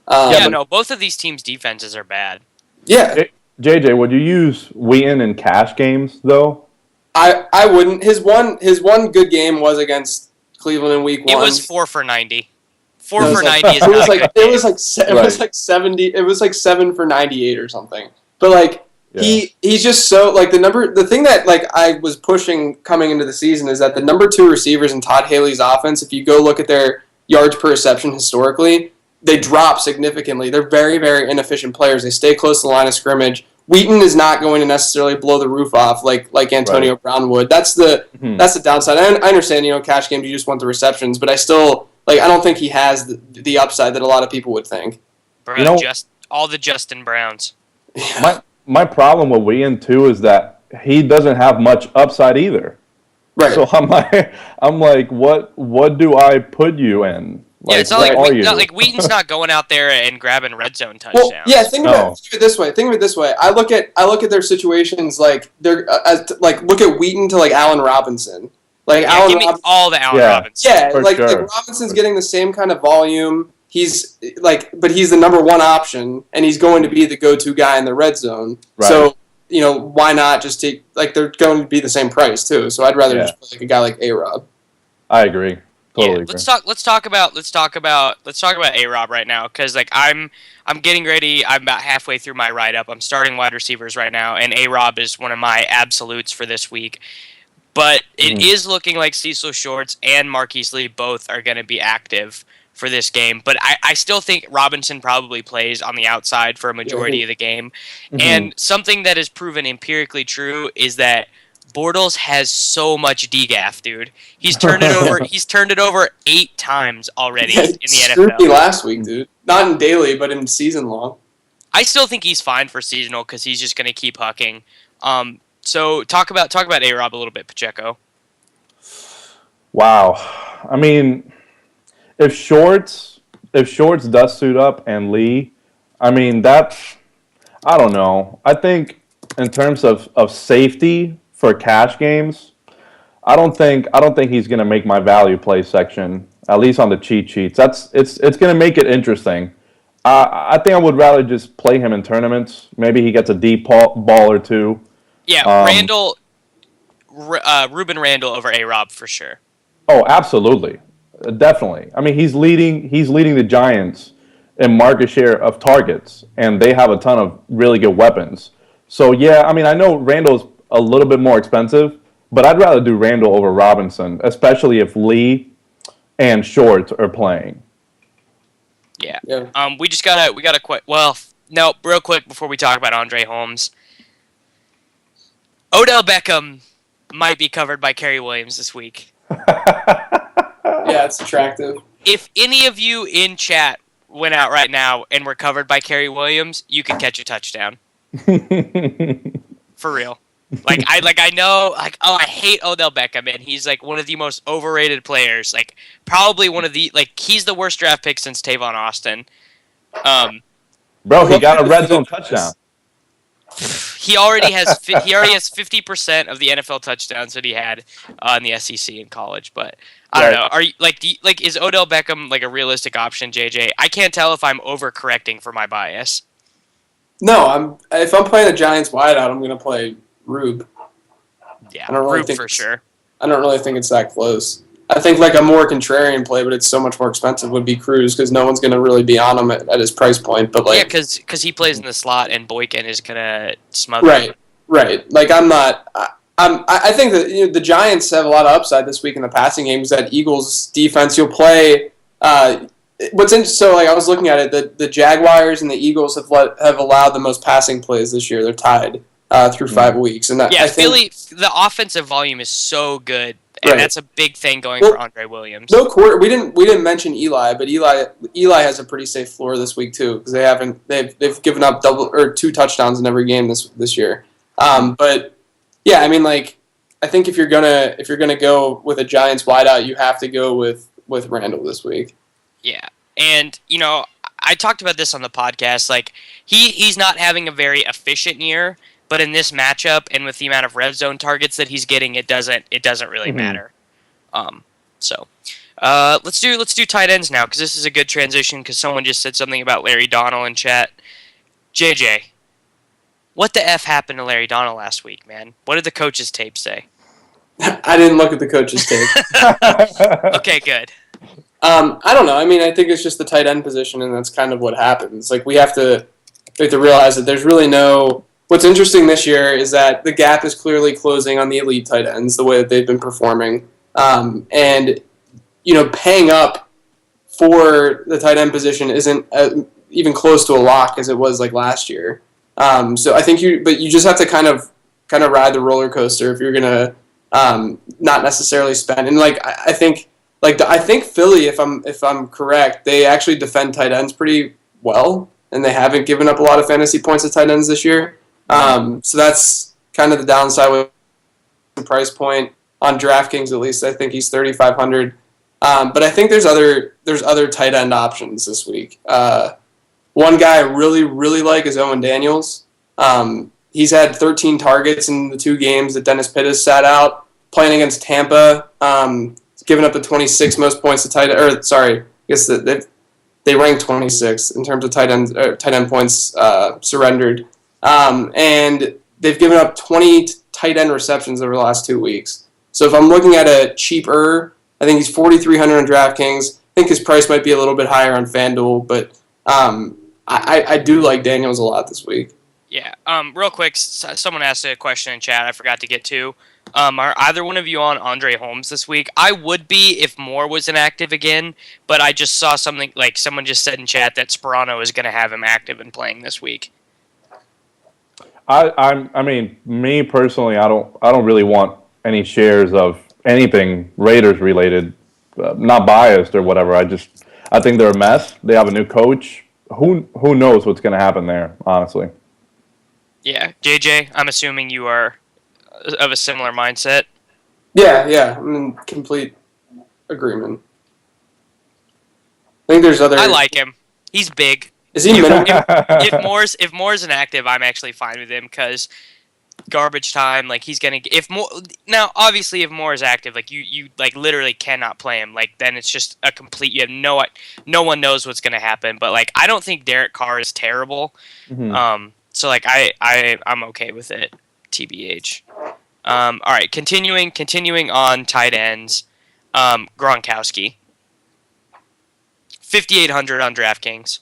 Yeah. No, both of these teams' defenses are bad. Yeah. JJ, would you use Wheaton in cash games though? I wouldn't. His one good game was against Cleveland in Week 1. It was 4 for 90. 4 for 90 is not a good it was like 70. It was like 7 for 98 or something. But like he's just so like the thing that like I was pushing coming into the season is that the number 2 receivers in Todd Haley's offense, if you go look at their yards per reception historically, they drop significantly. They're very, very inefficient players. They stay close to the line of scrimmage. Wheaton is not going to necessarily blow the roof off like Antonio Brown would. That's the downside. I understand, cash games you just want the receptions, but I still I don't think he has the upside that a lot of people would think. Bro, just all the Justin Browns. My problem with Wheaton too is that he doesn't have much upside either. Right. So I'm like, what do I put you in? Like, it's not like Wheaton's not going out there and grabbing red zone touchdowns. Well, yeah, think of it this way. I look at their situations like they're look at Wheaton to like Allen Robinson. Like give me all the Allen Robinson. Yeah, like Robinson's getting the same kind of volume. He's but he's the number 1 option, and he's going to be the go-to guy in the red zone. Right. So why not just take they're going to be the same price too. So I'd rather just put like a guy like A-Rob. I agree. Totally agree. Let's talk about A-Rob right now because like I'm getting ready. I'm about halfway through my write-up. I'm starting wide receivers right now, and A-Rob is one of my absolutes for this week. But it is looking like Cecil Shorts and Marquise Lee both are going to be active for this game. But I still think Robinson probably plays on the outside for a majority of the game. And something that is proven empirically true is that Bortles has so much DGAF, dude. He's turned it over 8 times already in the NFL. Last week, dude. Not in daily, but in season long. I still think he's fine for seasonal because he's just going to keep hucking. So talk about A-Rob a little bit, Pacheco. Wow, I mean, if Shorts does suit up and Lee, I mean I don't know. I think in terms of safety for cash games, I don't think he's going to make my value play section, at least on the cheat sheets. It's going to make it interesting. I think I would rather just play him in tournaments. Maybe he gets a deep ball or two. Yeah, Ruben Randall over A-Rob for sure. Oh, absolutely, definitely. I mean, he's leading the Giants in market share of targets, and they have a ton of really good weapons. So yeah, I mean, I know Randall's a little bit more expensive, but I'd rather do Randall over Robinson, especially if Lee and Shorts are playing. Yeah. We gotta quit. Well, no, real quick before we talk about Andre Holmes. Odell Beckham might be covered by Kerry Williams this week. Yeah, it's attractive. If any of you in chat went out right now and were covered by Kerry Williams, you could catch a touchdown. For real. I know I hate Odell Beckham, and he's like one of the most overrated players. Like probably one of the he's the worst draft pick since Tavon Austin. Bro, he Look got at a the red zone field touchdown. He already has 50% of the NFL touchdowns that he had in the SEC in college. But I don't know. Are you is Odell Beckham like a realistic option, JJ? I can't tell if I'm overcorrecting for my bias. No, if I'm playing a Giants wideout, I'm gonna play Rube. Yeah, I don't really Rube think for sure. I don't really think it's that close. I think like a more contrarian play, but it's so much more expensive would be Cruz because no one's gonna really be on him at his price point. But Yeah, because he plays in the slot and Boykin is gonna smother him. Right. Like I'm not. I think that the Giants have a lot of upside this week in the passing games. That Eagles defense, you'll play. What's interesting? So like I was looking at it, the Jaguars and the Eagles have allowed the most passing plays this year. They're tied through 5 weeks, and I think, Philly, the offensive volume is so good, and that's a big thing going for Andre Williams. No quarter. We didn't mention Eli, but Eli has a pretty safe floor this week too because they've given up 2 touchdowns in every game this year. But yeah, I mean like I think if you're gonna go with a Giants wideout, you have to go with Randall this week. Yeah, and I talked about this on the podcast. Like he's not having a very efficient year. But in this matchup and with the amount of red zone targets that he's getting, it doesn't really matter. So let's do tight ends now because this is a good transition because someone just said something about Larry Donnell in chat. JJ, what the F happened to Larry Donnell last week, man? What did the coach's tape say? I didn't look at the coach's tape. Okay, good. I don't know. I mean, I think it's just the tight end position, and that's kind of what happens. Like we have to realize that there's really no. What's interesting this year is that the gap is clearly closing on the elite tight ends, the way that they've been performing. And, paying up for the tight end position isn't even close to a lock as it was like last year. So I think you just have to kind of ride the roller coaster if you're going to not necessarily spend. And I think Philly, if I'm correct, they actually defend tight ends pretty well, and they haven't given up a lot of fantasy points to tight ends this year. So that's kind of the downside with the price point on DraftKings. At least I think he's 3,500. But I think there's other tight end options this week. One guy I really like is Owen Daniels. He's had 13 targets in the 2 games that Dennis Pitt has sat out. Playing against Tampa, he's given up the 26 most points to tight end. Or sorry, I guess they rank 26 in terms of tight end points surrendered. And they've given up 20 tight end receptions over the last 2 weeks. So if I'm looking at a cheaper, I think he's 4,300 on DraftKings. I think his price might be a little bit higher on FanDuel, but I do like Daniels a lot this week. Yeah. Real quick, someone asked a question in chat I forgot to get to. Are either one of you on Andre Holmes this week? I would be if Moore was inactive again, but I just saw something like someone just said in chat that Sperano is going to have him active and playing this week. I mean, me personally, I don't really want any shares of anything Raiders related. Not biased or whatever. I think they're a mess. They have a new coach. Who knows what's going to happen there? Honestly. Yeah, JJ, I'm assuming you are of a similar mindset. Yeah, I'm in complete agreement. I think there's other. I like him. He's big. Is he if Moore's inactive, I'm actually fine with him because garbage time. Like he's gonna now. Obviously, if Moore is active, like you like literally cannot play him. Like then it's just a complete. You have no one knows what's gonna happen. But like I don't think Derek Carr is terrible. Mm-hmm. So like I'm okay with it. TBH. All right, continuing on tight ends. Gronkowski. 5,800 on DraftKings.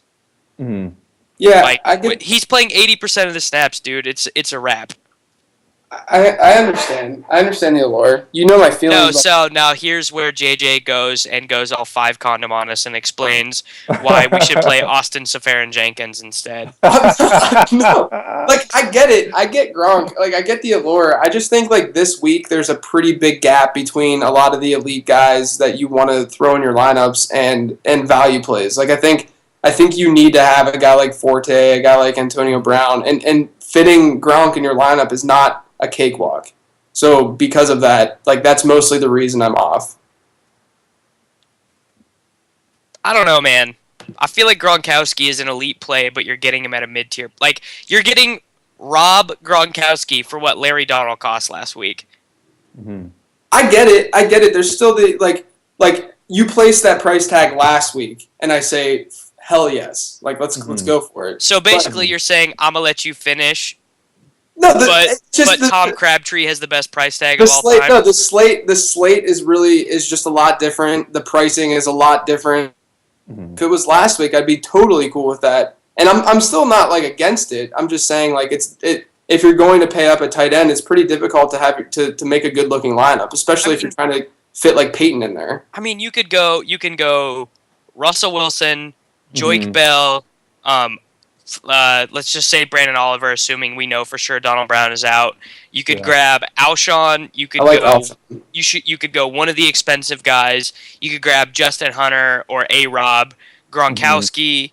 Mm-hmm. Yeah, he's playing 80% of the snaps, dude. It's a wrap. I understand. I understand the allure. You know my feelings. No, so now here's where JJ goes all 5 condom on us and explains why we should play Austin Seferian-Jenkins instead. No, like I get it. I get Gronk. Like I get the allure. I just think like this week there's a pretty big gap between a lot of the elite guys that you want to throw in your lineups and value plays. Like I think you need to have a guy like Forte, a guy like Antonio Brown, and fitting Gronk in your lineup is not a cakewalk. So because of that, like that's mostly the reason I'm off. I don't know, man. I feel like Gronkowski is an elite play, but you're getting him at a mid-tier. Like, you're getting Rob Gronkowski for what Larry Donald cost last week. Mm-hmm. I get it. There's still like you placed that price tag last week, and I say hell yes. Like let's go for it. So basically, you're saying I'm gonna let you finish. No, but Tom Crabtree has the best price tag of all time. No, the slate is just a lot different. The pricing is a lot different. Mm-hmm. If it was last week, I'd be totally cool with that. And I'm still not like against it. I'm just saying like if you're going to pay up a tight end, it's pretty difficult to have to make a good looking lineup, especially if you're trying to fit like Peyton in there. I mean, you can go Russell Wilson, Joik Bell, let's just say Brandon Oliver, assuming we know for sure Donald Brown is out. You could grab Alshon. You could You could go one of the expensive guys. You could grab Justin Hunter or A-Rob, Gronkowski.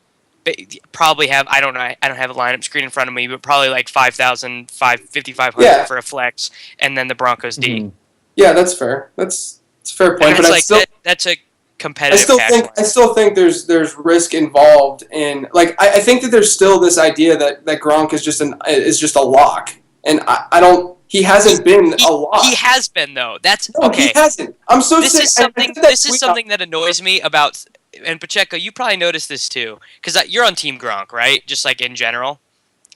Probably have I don't have a lineup screen in front of me, but probably like 5,000, 5,500 for a flex, and then the Broncos D. Yeah, that's fair. That's a fair point. But that's a competitive. I still think there's risk involved in like I think that there's still this idea that Gronk is just a lock, and I don't. He hasn't been a lock. He has been though. That's no, okay. He hasn't. I'm so this sick. This is something that annoys me about. And Pacheco, you probably noticed this too, because you're on Team Gronk, right? Just like in general.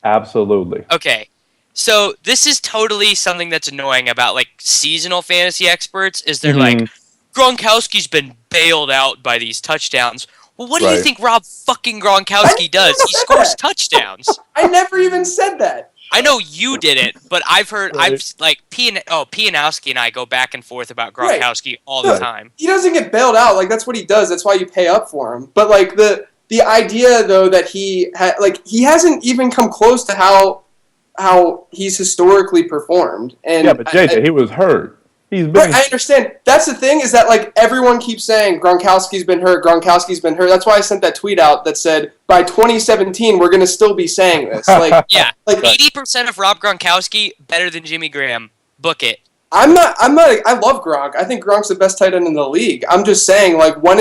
Absolutely. Okay. So this is totally something that's annoying about like seasonal fantasy experts is they're like, Gronkowski's been bailed out by these touchdowns. Well, what do you think Rob fucking Gronkowski does? He scores touchdowns. I never even said that. I know you did it, but I've heard Pianowski and I go back and forth about Gronkowski all the time. He doesn't get bailed out. Like that's what he does. That's why you pay up for him. But like the idea though that he hasn't even come close to how he's historically performed. And yeah, but JJ, he was hurt. He's been. Right, I understand. That's the thing is that like everyone keeps saying Gronkowski's been hurt. Gronkowski's been hurt. That's why I sent that tweet out that said by 2017 we're gonna still be saying this. Like yeah, like 80% of Rob Gronkowski better than Jimmy Graham. Book it. I'm not. I love Gronk. I think Gronk's the best tight end in the league. I'm just saying like when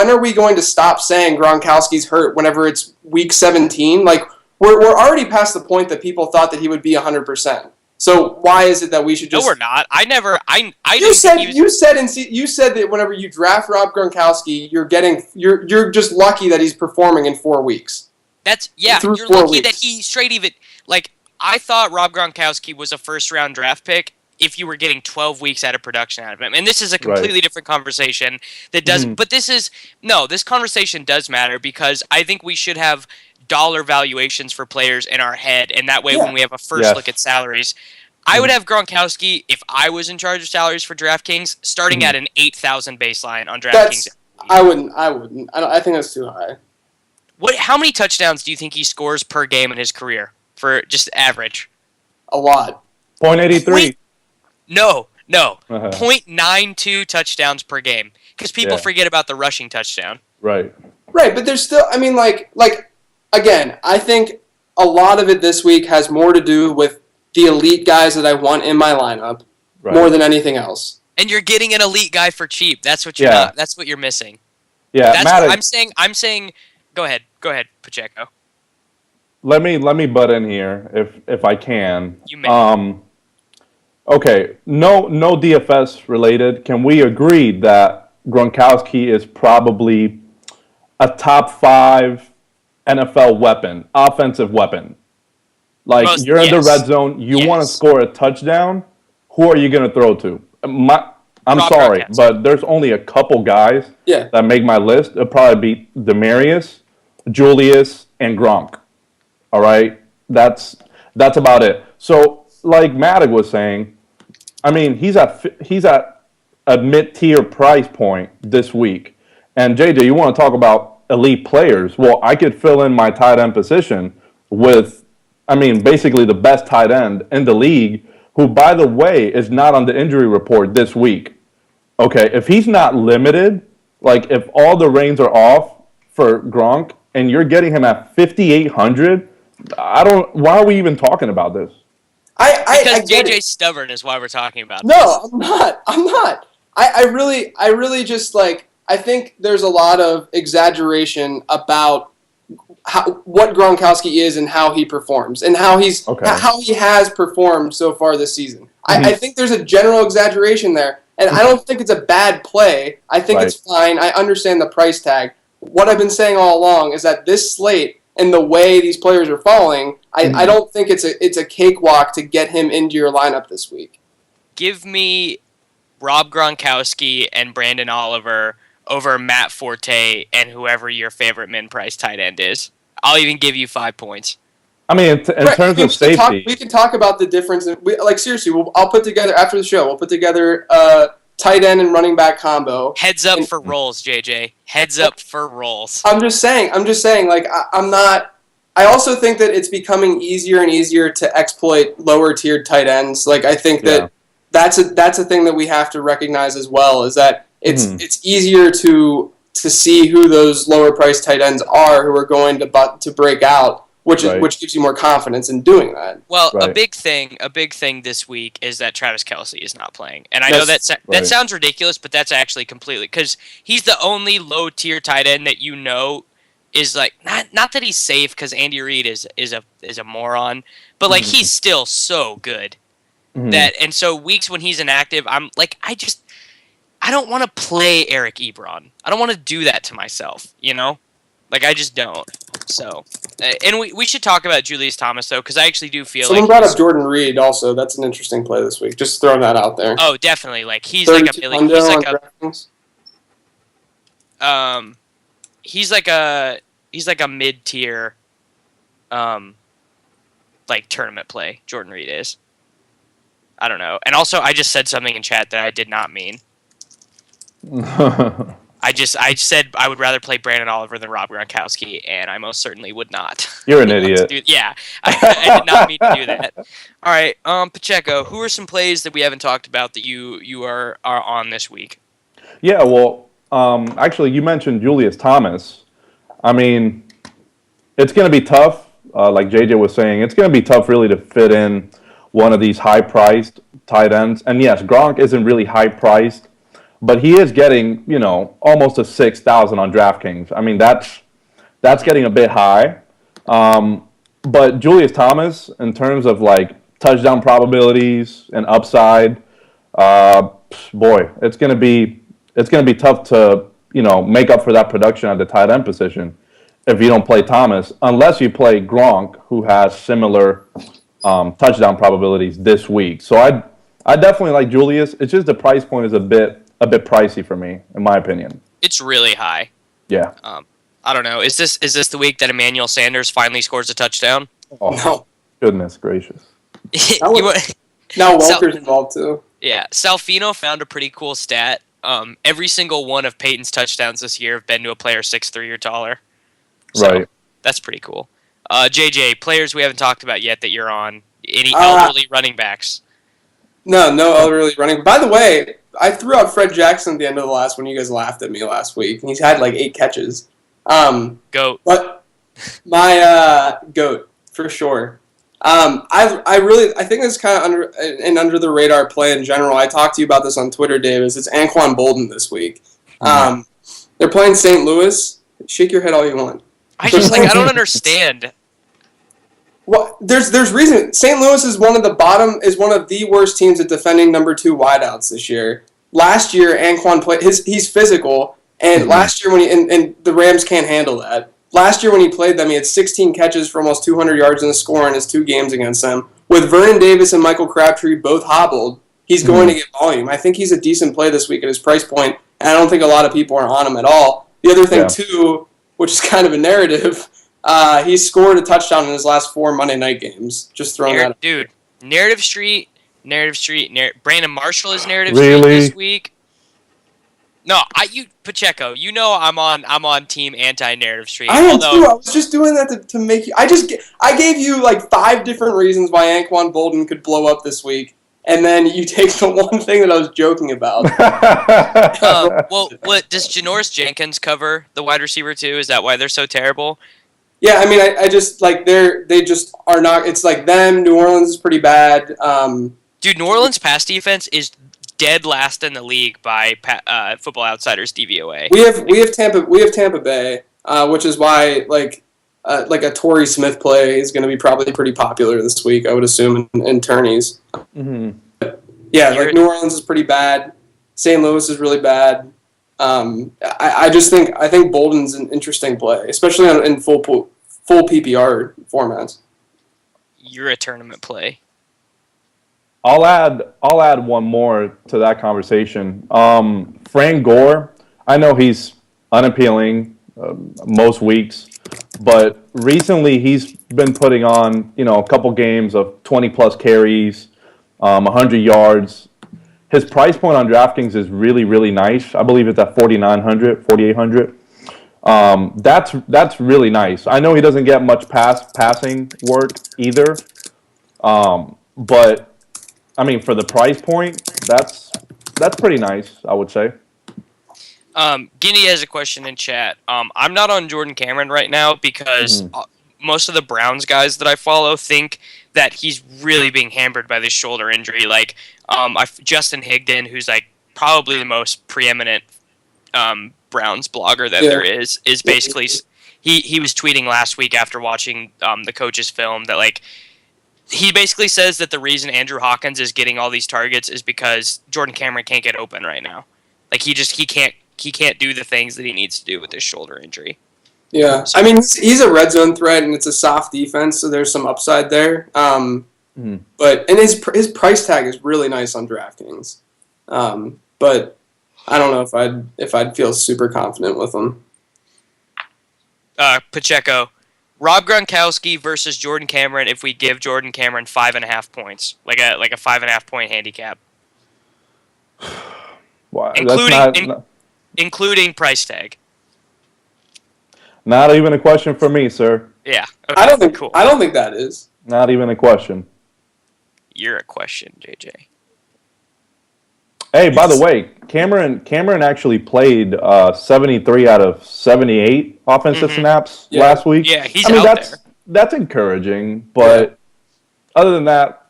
are we going to stop saying Gronkowski's hurt whenever it's week 17? Like we're already past the point that people thought that he would be 100%. So why is it that we should just? No, we're not. I never. You said that whenever you draft Rob Gronkowski, you're just lucky that he's performing in 4 weeks. You're lucky that he straight even like I thought Rob Gronkowski was a first round draft pick if you were getting 12 weeks out of production out of him. And this is a completely different conversation that does. But this conversation does matter because I think we should have dollar valuations for players in our head, and that way when we have a first look at salaries, I would have Gronkowski if I was in charge of salaries for DraftKings, starting at an 8,000 baseline on DraftKings. I wouldn't. I think that's too high. How many touchdowns do you think he scores per game in his career for just average? A lot. 0.83. No. 0.92 touchdowns per game because people forget about the rushing touchdown. Right, but there's still. I mean, like. Again, I think a lot of it this week has more to do with the elite guys that I want in my lineup more than anything else. And you're getting an elite guy for cheap. That's what you're not. That's what you're missing. Yeah, that's what I'm saying. Go ahead, Pacheco. Let me butt in here if I can. You may. Okay, no DFS related. Can we agree that Gronkowski is probably a top 5 NFL weapon, offensive weapon? Like, you're in the red zone, you want to score a touchdown, who are you going to throw to? I'm sorry, but there's only a couple guys that make my list. It'll probably be Demarius, Julius, and Gronk. All right? That's about it. So, like Maddox was saying, I mean, he's at a mid-tier price point this week. And, JJ, you want to talk about elite players? Well, I could fill in my tight end position with, basically the best tight end in the league, who, by the way, is not on the injury report this week. Okay, if he's not limited, like if all the reins are off for Gronk and you're getting him at 5,800, why are we even talking about this? Because I get it. JJ's stubborn is why we're talking about this. No, I'm not. I'm not. I really just like. I think there's a lot of exaggeration about what Gronkowski is and how he performs and how he has performed so far this season. I think there's a general exaggeration there, and I don't think it's a bad play. I think it's fine. I understand the price tag. What I've been saying all along is that this slate and the way these players are falling, I don't think it's a cakewalk to get him into your lineup this week. Give me Rob Gronkowski and Brandon Oliver over Matt Forte and whoever your favorite min-price tight end is. I'll even give you 5 points. I mean, in terms of safety, we can talk about the difference. Seriously, I'll put together after the show. We'll put together tight end and running back combo. Heads up for rolls, JJ. Heads up for rolls. I'm just saying. Like I'm not. I also think that it's becoming easier and easier to exploit lower tiered tight ends. Like I think that that's a thing that we have to recognize as well. Is that it's easier to see who those lower priced tight ends are who are going to break out. Which gives you more confidence in doing that. Well, a big thing this week is that Travis Kelce is not playing, and I know that sounds ridiculous, but that's actually completely because he's the only low tier tight end that is like not that he's safe because Andy Reid is a moron, but like he's still so good and so weeks when he's inactive, I'm like I don't want to play Eric Ebron. I don't want to do that to myself, you know. Like, I just don't. So, and we should talk about Julius Thomas, though, because I actually do feel Someone brought up Jordan Reed, also. That's an interesting play this week. Just throwing that out there. Oh, definitely. Like, he's like a million. He's like a mid-tier, like, tournament play, Jordan Reed is. I don't know. And also, I just said something in chat that I did not mean. I said I would rather play Brandon Oliver than Rob Gronkowski, and I most certainly would not. You're an idiot. I did not mean to do that. All right, Pacheco, who are some plays that we haven't talked about that you are on this week? Yeah, well, actually, you mentioned Julius Thomas. I mean, it's going to be tough. Like JJ was saying, it's going to be tough really to fit in one of these high-priced tight ends. And yes, Gronk isn't really high-priced. But he is getting, almost a 6,000 on DraftKings. I mean, that's getting a bit high. But Julius Thomas, in terms of like touchdown probabilities and upside, boy, it's gonna be tough to make up for that production at the tight end position if you don't play Thomas, unless you play Gronk, who has similar touchdown probabilities this week. So I definitely like Julius. It's just the price point is a bit pricey for me, in my opinion. It's really high. Yeah. I don't know. Is this the week that Emmanuel Sanders finally scores a touchdown? Oh, no. Goodness gracious. Now Walker's involved too. Yeah. Salfino found a pretty cool stat. Every single one of Peyton's touchdowns this year have been to a player 6'3" or taller. So right. That's pretty cool. JJ, players we haven't talked about yet that you're on. Any elderly running backs? No elderly running. By the way, I threw out Fred Jackson at the end of the last one. You guys laughed at me last week. He's had like 8 catches. Goat. But my goat for sure. I think it's kind of under the radar play in general. I talked to you about this on Twitter, Davis. It's Anquan Bolden this week. They're playing St. Louis. Shake your head all you want. I don't understand. Well, there's reason. St. Louis is one of the worst teams at defending number 2 wideouts this year. Last year, Anquan played. He's physical, and last year and the Rams can't handle that. Last year when he played them, he had 16 catches for almost 200 yards in the score in his 2 games against them. With Vernon Davis and Michael Crabtree both hobbled, he's going to get volume. I think he's a decent play this week at his price point, and I don't think a lot of people are on him at all. The other thing, too, which is kind of a narrative, he scored a touchdown in his last 4 Monday night games. Just throwing that out. Dude, Narrative Street. Brandon Marshall is Narrative Street this week. No, Pacheco. I'm on team anti-Narrative Street. I am too. I was just doing that to make you. I gave you like 5 different reasons why Anquan Bolden could blow up this week, and then you take the one thing that I was joking about. What does Janoris Jenkins cover the wide receiver too? Is that why they're so terrible? Yeah, I mean, I just like they just are not. It's like them. New Orleans is pretty bad. Dude, New Orleans pass defense is dead last in the league by Football Outsiders DVOA. We have Tampa Bay, which is why like a Torrey Smith play is going to be probably pretty popular this week, I would assume, in tourneys. Mm-hmm. Yeah, like New Orleans is pretty bad. St. Louis is really bad. I think Bolden's an interesting play, especially in full PPR formats. You're a tournament play. I'll add one more to that conversation. Frank Gore, I know he's unappealing most weeks, but recently he's been putting on a couple games of 20+ carries, 100 yards. His price point on DraftKings is really, really nice. I believe it's at 4,900, 4,800. That's really nice. I know he doesn't get much passing work either, but I mean, for the price point, that's pretty nice, I would say. Guinea has a question in chat. I'm not on Jordan Cameron right now because most of the Browns guys that I follow think that he's really being hampered by this shoulder injury. Like Justin Higdon, who's like probably the most preeminent Browns blogger that there is basically he was tweeting last week after watching the coach's film that like he basically says that the reason Andrew Hawkins is getting all these targets is because Jordan Cameron can't get open right now. Like he can't do the things that he needs to do with this shoulder injury. Yeah, I mean he's a red zone threat and it's a soft defense, so there's some upside there. But and his price tag is really nice on DraftKings. But I don't know if I'd feel super confident with him. Pacheco, Rob Gronkowski versus Jordan Cameron. If we give Jordan Cameron 5.5 points, like a 5.5 point handicap, Wow, including price tag. Not even a question for me, sir. Yeah, okay, I don't think cool. I don't think that is. Not even a question. You're a question, JJ. Hey, by the way, Cameron actually played 73 out of 78 offensive snaps last week. Yeah, he's out there. That's encouraging, but other than that,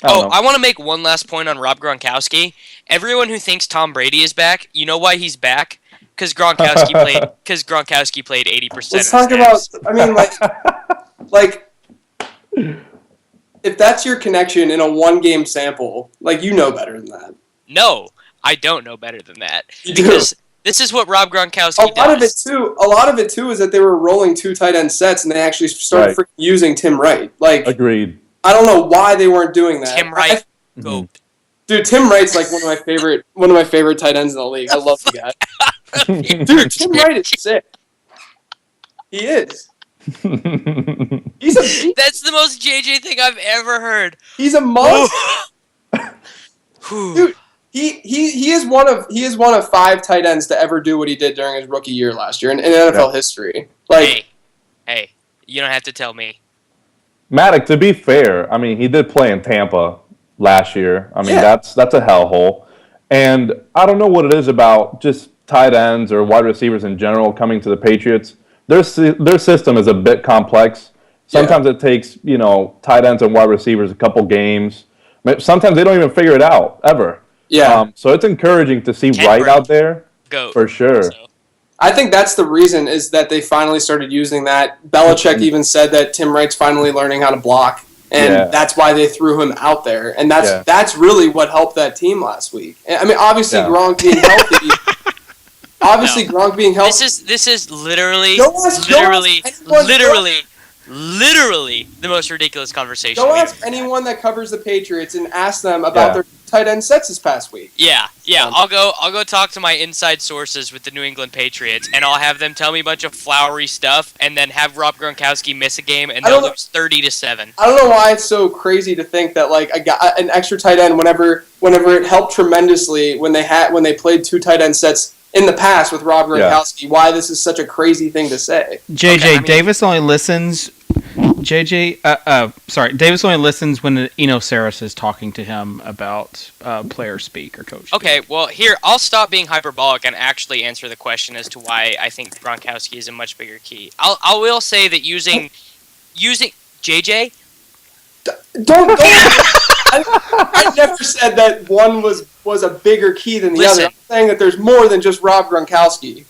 I want to make one last point on Rob Gronkowski. Everyone who thinks Tom Brady is back, you know why he's back? Because Gronkowski played 80%. Let's talk about. I mean, like, if that's your connection in a 1-game sample, like you know better than that. No, I don't know better than that. You do. Because this is what Rob Gronkowski does. A lot of it too is that they were rolling 2 tight end sets and they actually started freaking using Tim Wright. Like, agreed. I don't know why they weren't doing that. Tim Wright, go. Dude, Tim Wright's like one of my favorite tight ends in the league. I love the guy. Dude, Tim Wright is sick. He is. That's the most JJ thing I've ever heard. He's a monster. Dude, he is one of 5 tight ends to ever do what he did during his rookie year last year in NFL history. Like, hey, you don't have to tell me. Maddox, to be fair, I mean, he did play in Tampa last year. I mean, that's a hellhole. And I don't know what it is about just tight ends or wide receivers in general coming to the Patriots. Their system is a bit complex. Sometimes it takes, tight ends and wide receivers a couple games. Sometimes they don't even figure it out, ever. Yeah. So it's encouraging to see Wright out there. For sure. So. I think that's the reason is that they finally started using that. Belichick even said that Tim Wright's finally learning how to block, and that's why they threw him out there. And that's really what helped that team last week. I mean, obviously Gronk being healthy. Gronk being healthy. This is literally the most ridiculous conversation. Go ask anyone that covers the Patriots and ask them about their tight end sets this past week. Yeah. I'll go talk to my inside sources with the New England Patriots, and I'll have them tell me a bunch of flowery stuff, and then have Rob Gronkowski miss a game, and they'll lose 30-7. I don't know why it's so crazy to think that like an extra tight end whenever it helped tremendously when they played 2 tight end sets in the past with Rob Gronkowski. Why this is such a crazy thing to say? JJ, Davis only listens JJ, sorry, Davis only listens when Eno Saris is talking to him about player speak or coach speak. Okay, well, here, I'll stop being hyperbolic and actually answer the question as to why I think Gronkowski is a much bigger key. I will say that using JJ. Don't. I never said that one was a bigger key than the other. I'm saying that there's more than just Rob Gronkowski.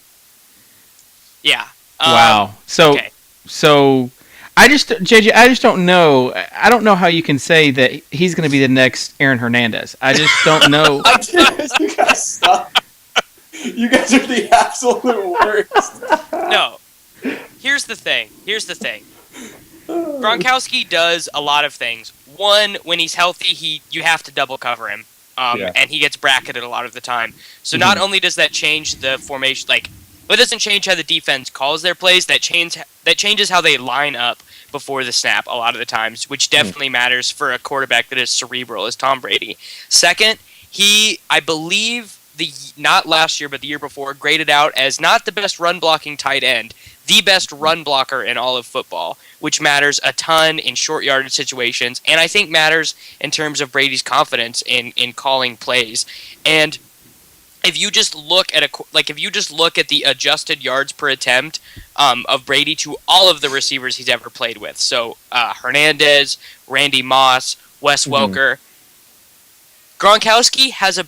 Yeah. Wow. So I just don't know. I don't know how you can say that he's going to be the next Aaron Hernandez. I just don't know. You guys stop. You guys are the absolute worst. No. Here's the thing. Gronkowski does a lot of things. One, when he's healthy, you have to double cover him, and he gets bracketed a lot of the time. So not only does that change the formation, it doesn't change how the defense calls their plays. That changes how they line up before the snap a lot of the times, which definitely matters for a quarterback that is cerebral as Tom Brady. Second, I believe not last year but the year before, graded out as not the best run blocking tight end, the best run blocker in all of football, which matters a ton in short yardage situations, and I think matters in terms of Brady's confidence in calling plays. And if you just look at the adjusted yards per attempt of Brady to all of the receivers he's ever played with, so Hernandez, Randy Moss, Wes Welker, Gronkowski has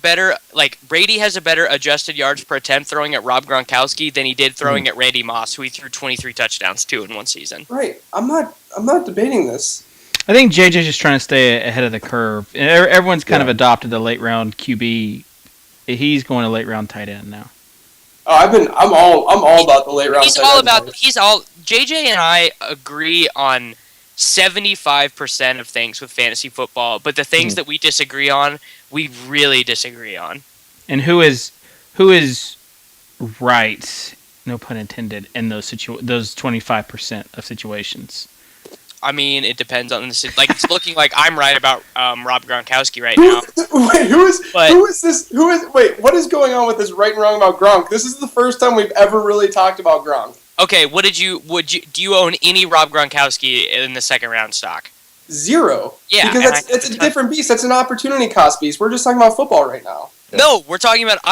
Brady has a better adjusted yards per attempt throwing at Rob Gronkowski than he did throwing at Randy Moss, who he threw 23 touchdowns to in one season. Right. I'm not debating this. I think JJ's just trying to stay ahead of the curve. Everyone's kind of adopted the late round QB. He's going to late round tight end now. Oh, I'm all about the late round. JJ and I agree on 75% of things with fantasy football, but the things that we disagree on, we really disagree on. And who is right, no pun intended, in those 25% of situations? I mean, it depends on the it's looking like I'm right about Rob Gronkowski right now. Wait, what is going on with this right and wrong about Gronk? This is the first time we've ever really talked about Gronk. Okay, do you own any Rob Gronkowski in the second round stock? Zero. Yeah, because it's a different beast. That's an opportunity cost beast. We're just talking about football right now. No, I'm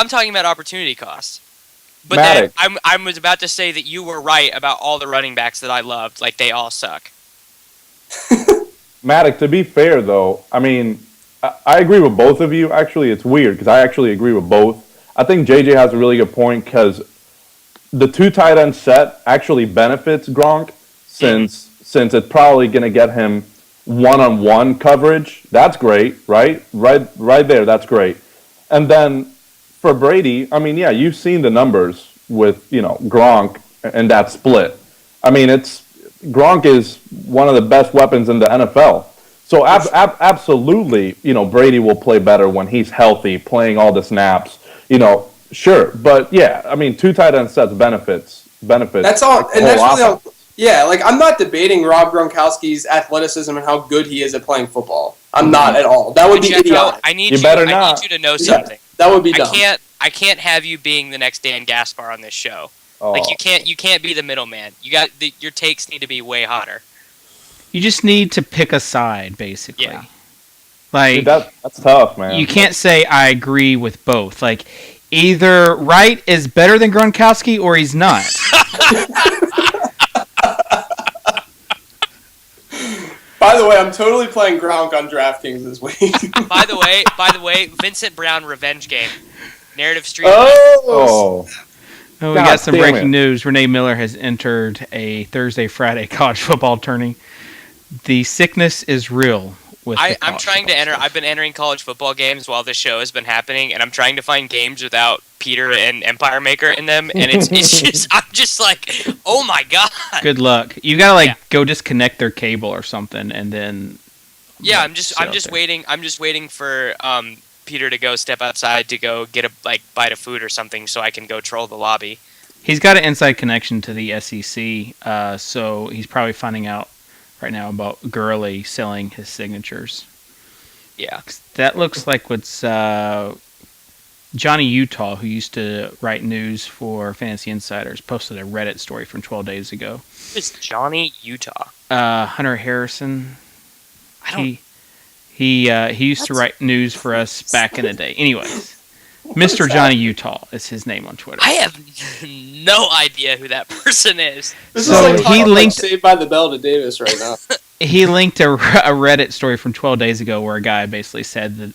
talking about opportunity cost. But then I was about to say that you were right about all the running backs that I loved. Like, they all suck. Maddox, to be fair, though, I mean, I agree with both of you. Actually, it's weird because I actually agree with both. I think JJ has a really good point because the two tight end set actually benefits Gronk since it's probably going to get him one-on-one coverage. That's great, right? Right there, that's great. And then for Brady, I mean, yeah, you've seen the numbers with, Gronk and that split. I mean, Gronk is one of the best weapons in the NFL. So absolutely, Brady will play better when he's healthy, playing all the snaps. Sure, but yeah, I mean, two tight end sets benefits. That's all, and that's really all. Yeah, I'm not debating Rob Gronkowski's athleticism and how good he is at playing football. I'm not at all. That would be idiotic. I need you to know something. That would be dumb. I can't have you being the next Dan Gaspar on this show. Oh. You can't be the middleman. Your takes need to be way hotter. You just need to pick a side, basically. Yeah. Dude, that's tough, man. You can't say I agree with both. Either Wright is better than Gronkowski or he's not. By the way, I'm totally playing Gronk on DraftKings this week. By the way, Vincent Brown revenge game. Narrative Street. Oh, we got some breaking news. Renee Miller has entered a Thursday-Friday college football tourney. The sickness is real. I'm trying to enter. I've been entering college football games while this show has been happening, and I'm trying to find games without Peter and Empire Maker in them, and it's just I'm just like, oh my god. Good luck. You gotta go disconnect their cable or something, and then. Yeah, I'm just waiting. I'm just waiting for Peter to go step outside to go get a bite of food or something, so I can go troll the lobby. He's got an inside connection to the SEC, so he's probably finding out right now about Gurley selling his signatures. Yeah. That looks like what's Johnny Utah, who used to write news for Fantasy Insiders, posted a Reddit story from 12 days ago. It's Johnny Utah. Hunter Harrison. He used to write news for us back in the day. Anyways, Mr. Johnny Utah is his name on Twitter. I have no idea who that person is. This So is like he talking linked- like Saved by the Bell to Davis right now. He linked a Reddit story from 12 days ago where a guy basically said that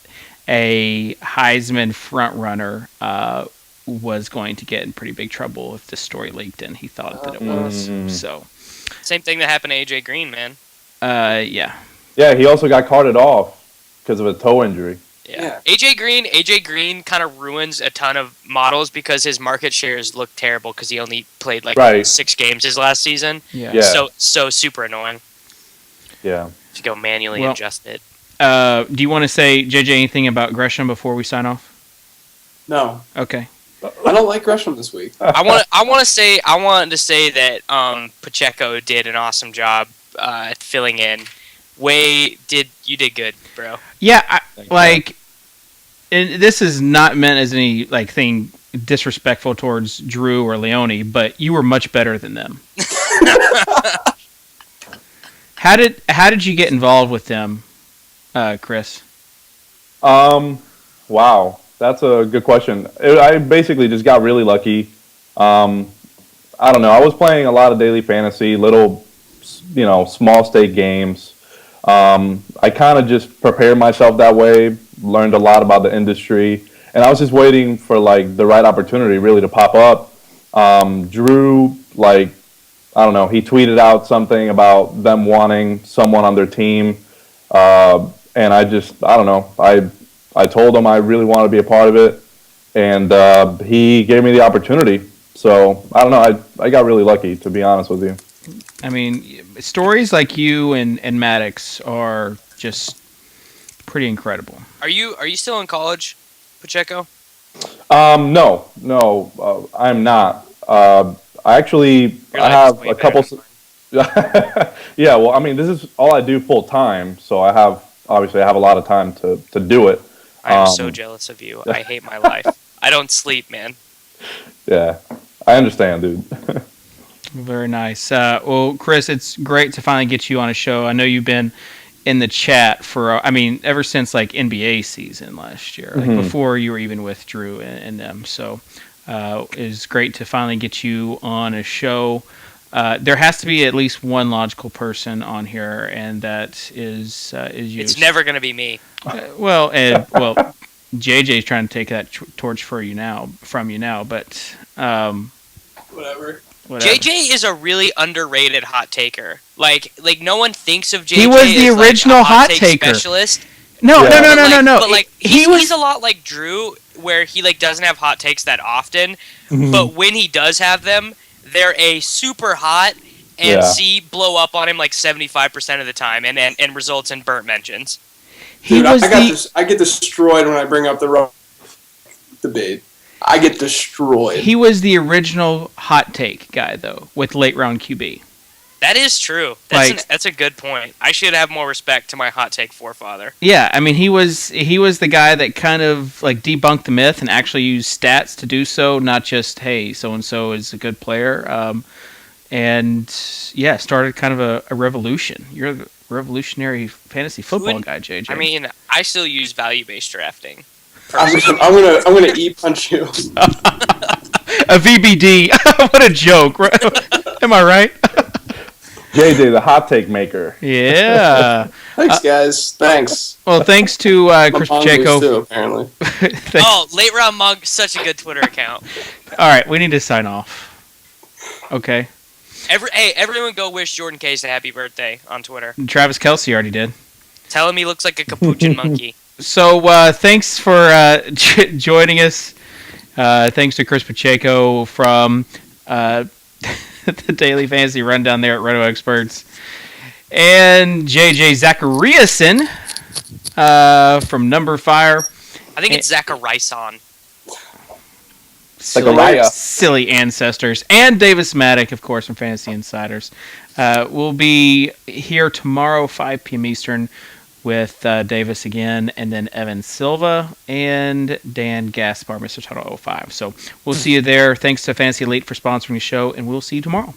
a Heisman frontrunner was going to get in pretty big trouble if this story leaked, and he thought that it was. So, Same thing that happened to AJ Green, man. yeah. Yeah, he also got carted off because of a toe injury. Yeah. AJ Green kind of ruins a ton of models because his market shares look terrible because he only played like 6 games his last season. Yeah. So super annoying Yeah. to go manually adjust it. Do you want to say, JJ, anything about Gresham before we sign off? No, Okay. I don't like Gresham this week. I wanted to say that Pacheco did an awesome job filling in. You did good, bro. Yeah, and this is not meant as any thing disrespectful towards Drew or Leone, but you were much better than them. How did you get involved with them, Chris? Wow, that's a good question. I basically just got really lucky. I don't know. I was playing a lot of daily fantasy, little, small stake games. I kind of just prepared myself that way, learned a lot about the industry, and I was just waiting for the right opportunity really to pop up. Drew, I don't know, he tweeted out something about them wanting someone on their team, and I don't know, I told him I really wanted to be a part of it, and he gave me the opportunity. So I don't know, I got really lucky, to be honest with you. I mean, stories like you and Maddox are just pretty incredible. Are you still in college, Pacheco? No, I'm not. I have a couple. Yeah, well, I mean, this is all I do full time, so I have a lot of time to do it. I'm so jealous of you. I hate my life. I don't sleep, man. Yeah, I understand, dude. Very nice. Well, Chris, it's great to finally get you on a show. I know you've been in the chat for, ever since NBA season last year, before you were even with Drew and them. So it's great to finally get you on a show. There has to be at least one logical person on here, and that is you. It's never going to be me. Well, JJ's trying to take that torch from you now, but Whatever. JJ is a really underrated hot taker. Like no one thinks of JJ. He was the as original a hot take taker. Specialist. No. But he's a lot like Drew, where he doesn't have hot takes that often, but when he does have them, they're a super hot and blow up on him 75% of the time, and results in burnt mentions. I get destroyed when I bring up the debate. I get destroyed. He was the original hot take guy, though, with late round QB. That is true. That's a good point. I should have more respect to my hot take forefather. Yeah, I mean, he was the guy that kind of debunked the myth and actually used stats to do so, not just, hey, so and so is a good player. And started kind of a revolution. You're the revolutionary fantasy football guy, JJ. I mean, I still use value-based drafting. I'm gonna punch you. A VBD. What a joke! Am I right? JJ, the hot take maker. Yeah. Thanks, guys. Thanks. Well, thanks to Chris Pacheco. Too, apparently. Late round mug, such a good Twitter account. All right, we need to sign off. Okay. Everyone go wish Jordan Case a happy birthday on Twitter. Travis Kelce already did. Tell him he looks like a capuchin monkey. So thanks for joining us. Thanks to Chris Pacheco from the Daily Fantasy Rundown there at Roto Experts. And JJ Zachariason from Number Fire. I think it's Zachariason. Silly ancestors. And Davis Maddock, of course, from Fantasy Insiders. We'll be here tomorrow, 5 p.m. Eastern, with Davis again, and then Evan Silva and Dan Gaspar, Mr. Total 05. So we'll see you there. Thanks to Fantasy Elite for sponsoring the show, and we'll see you tomorrow.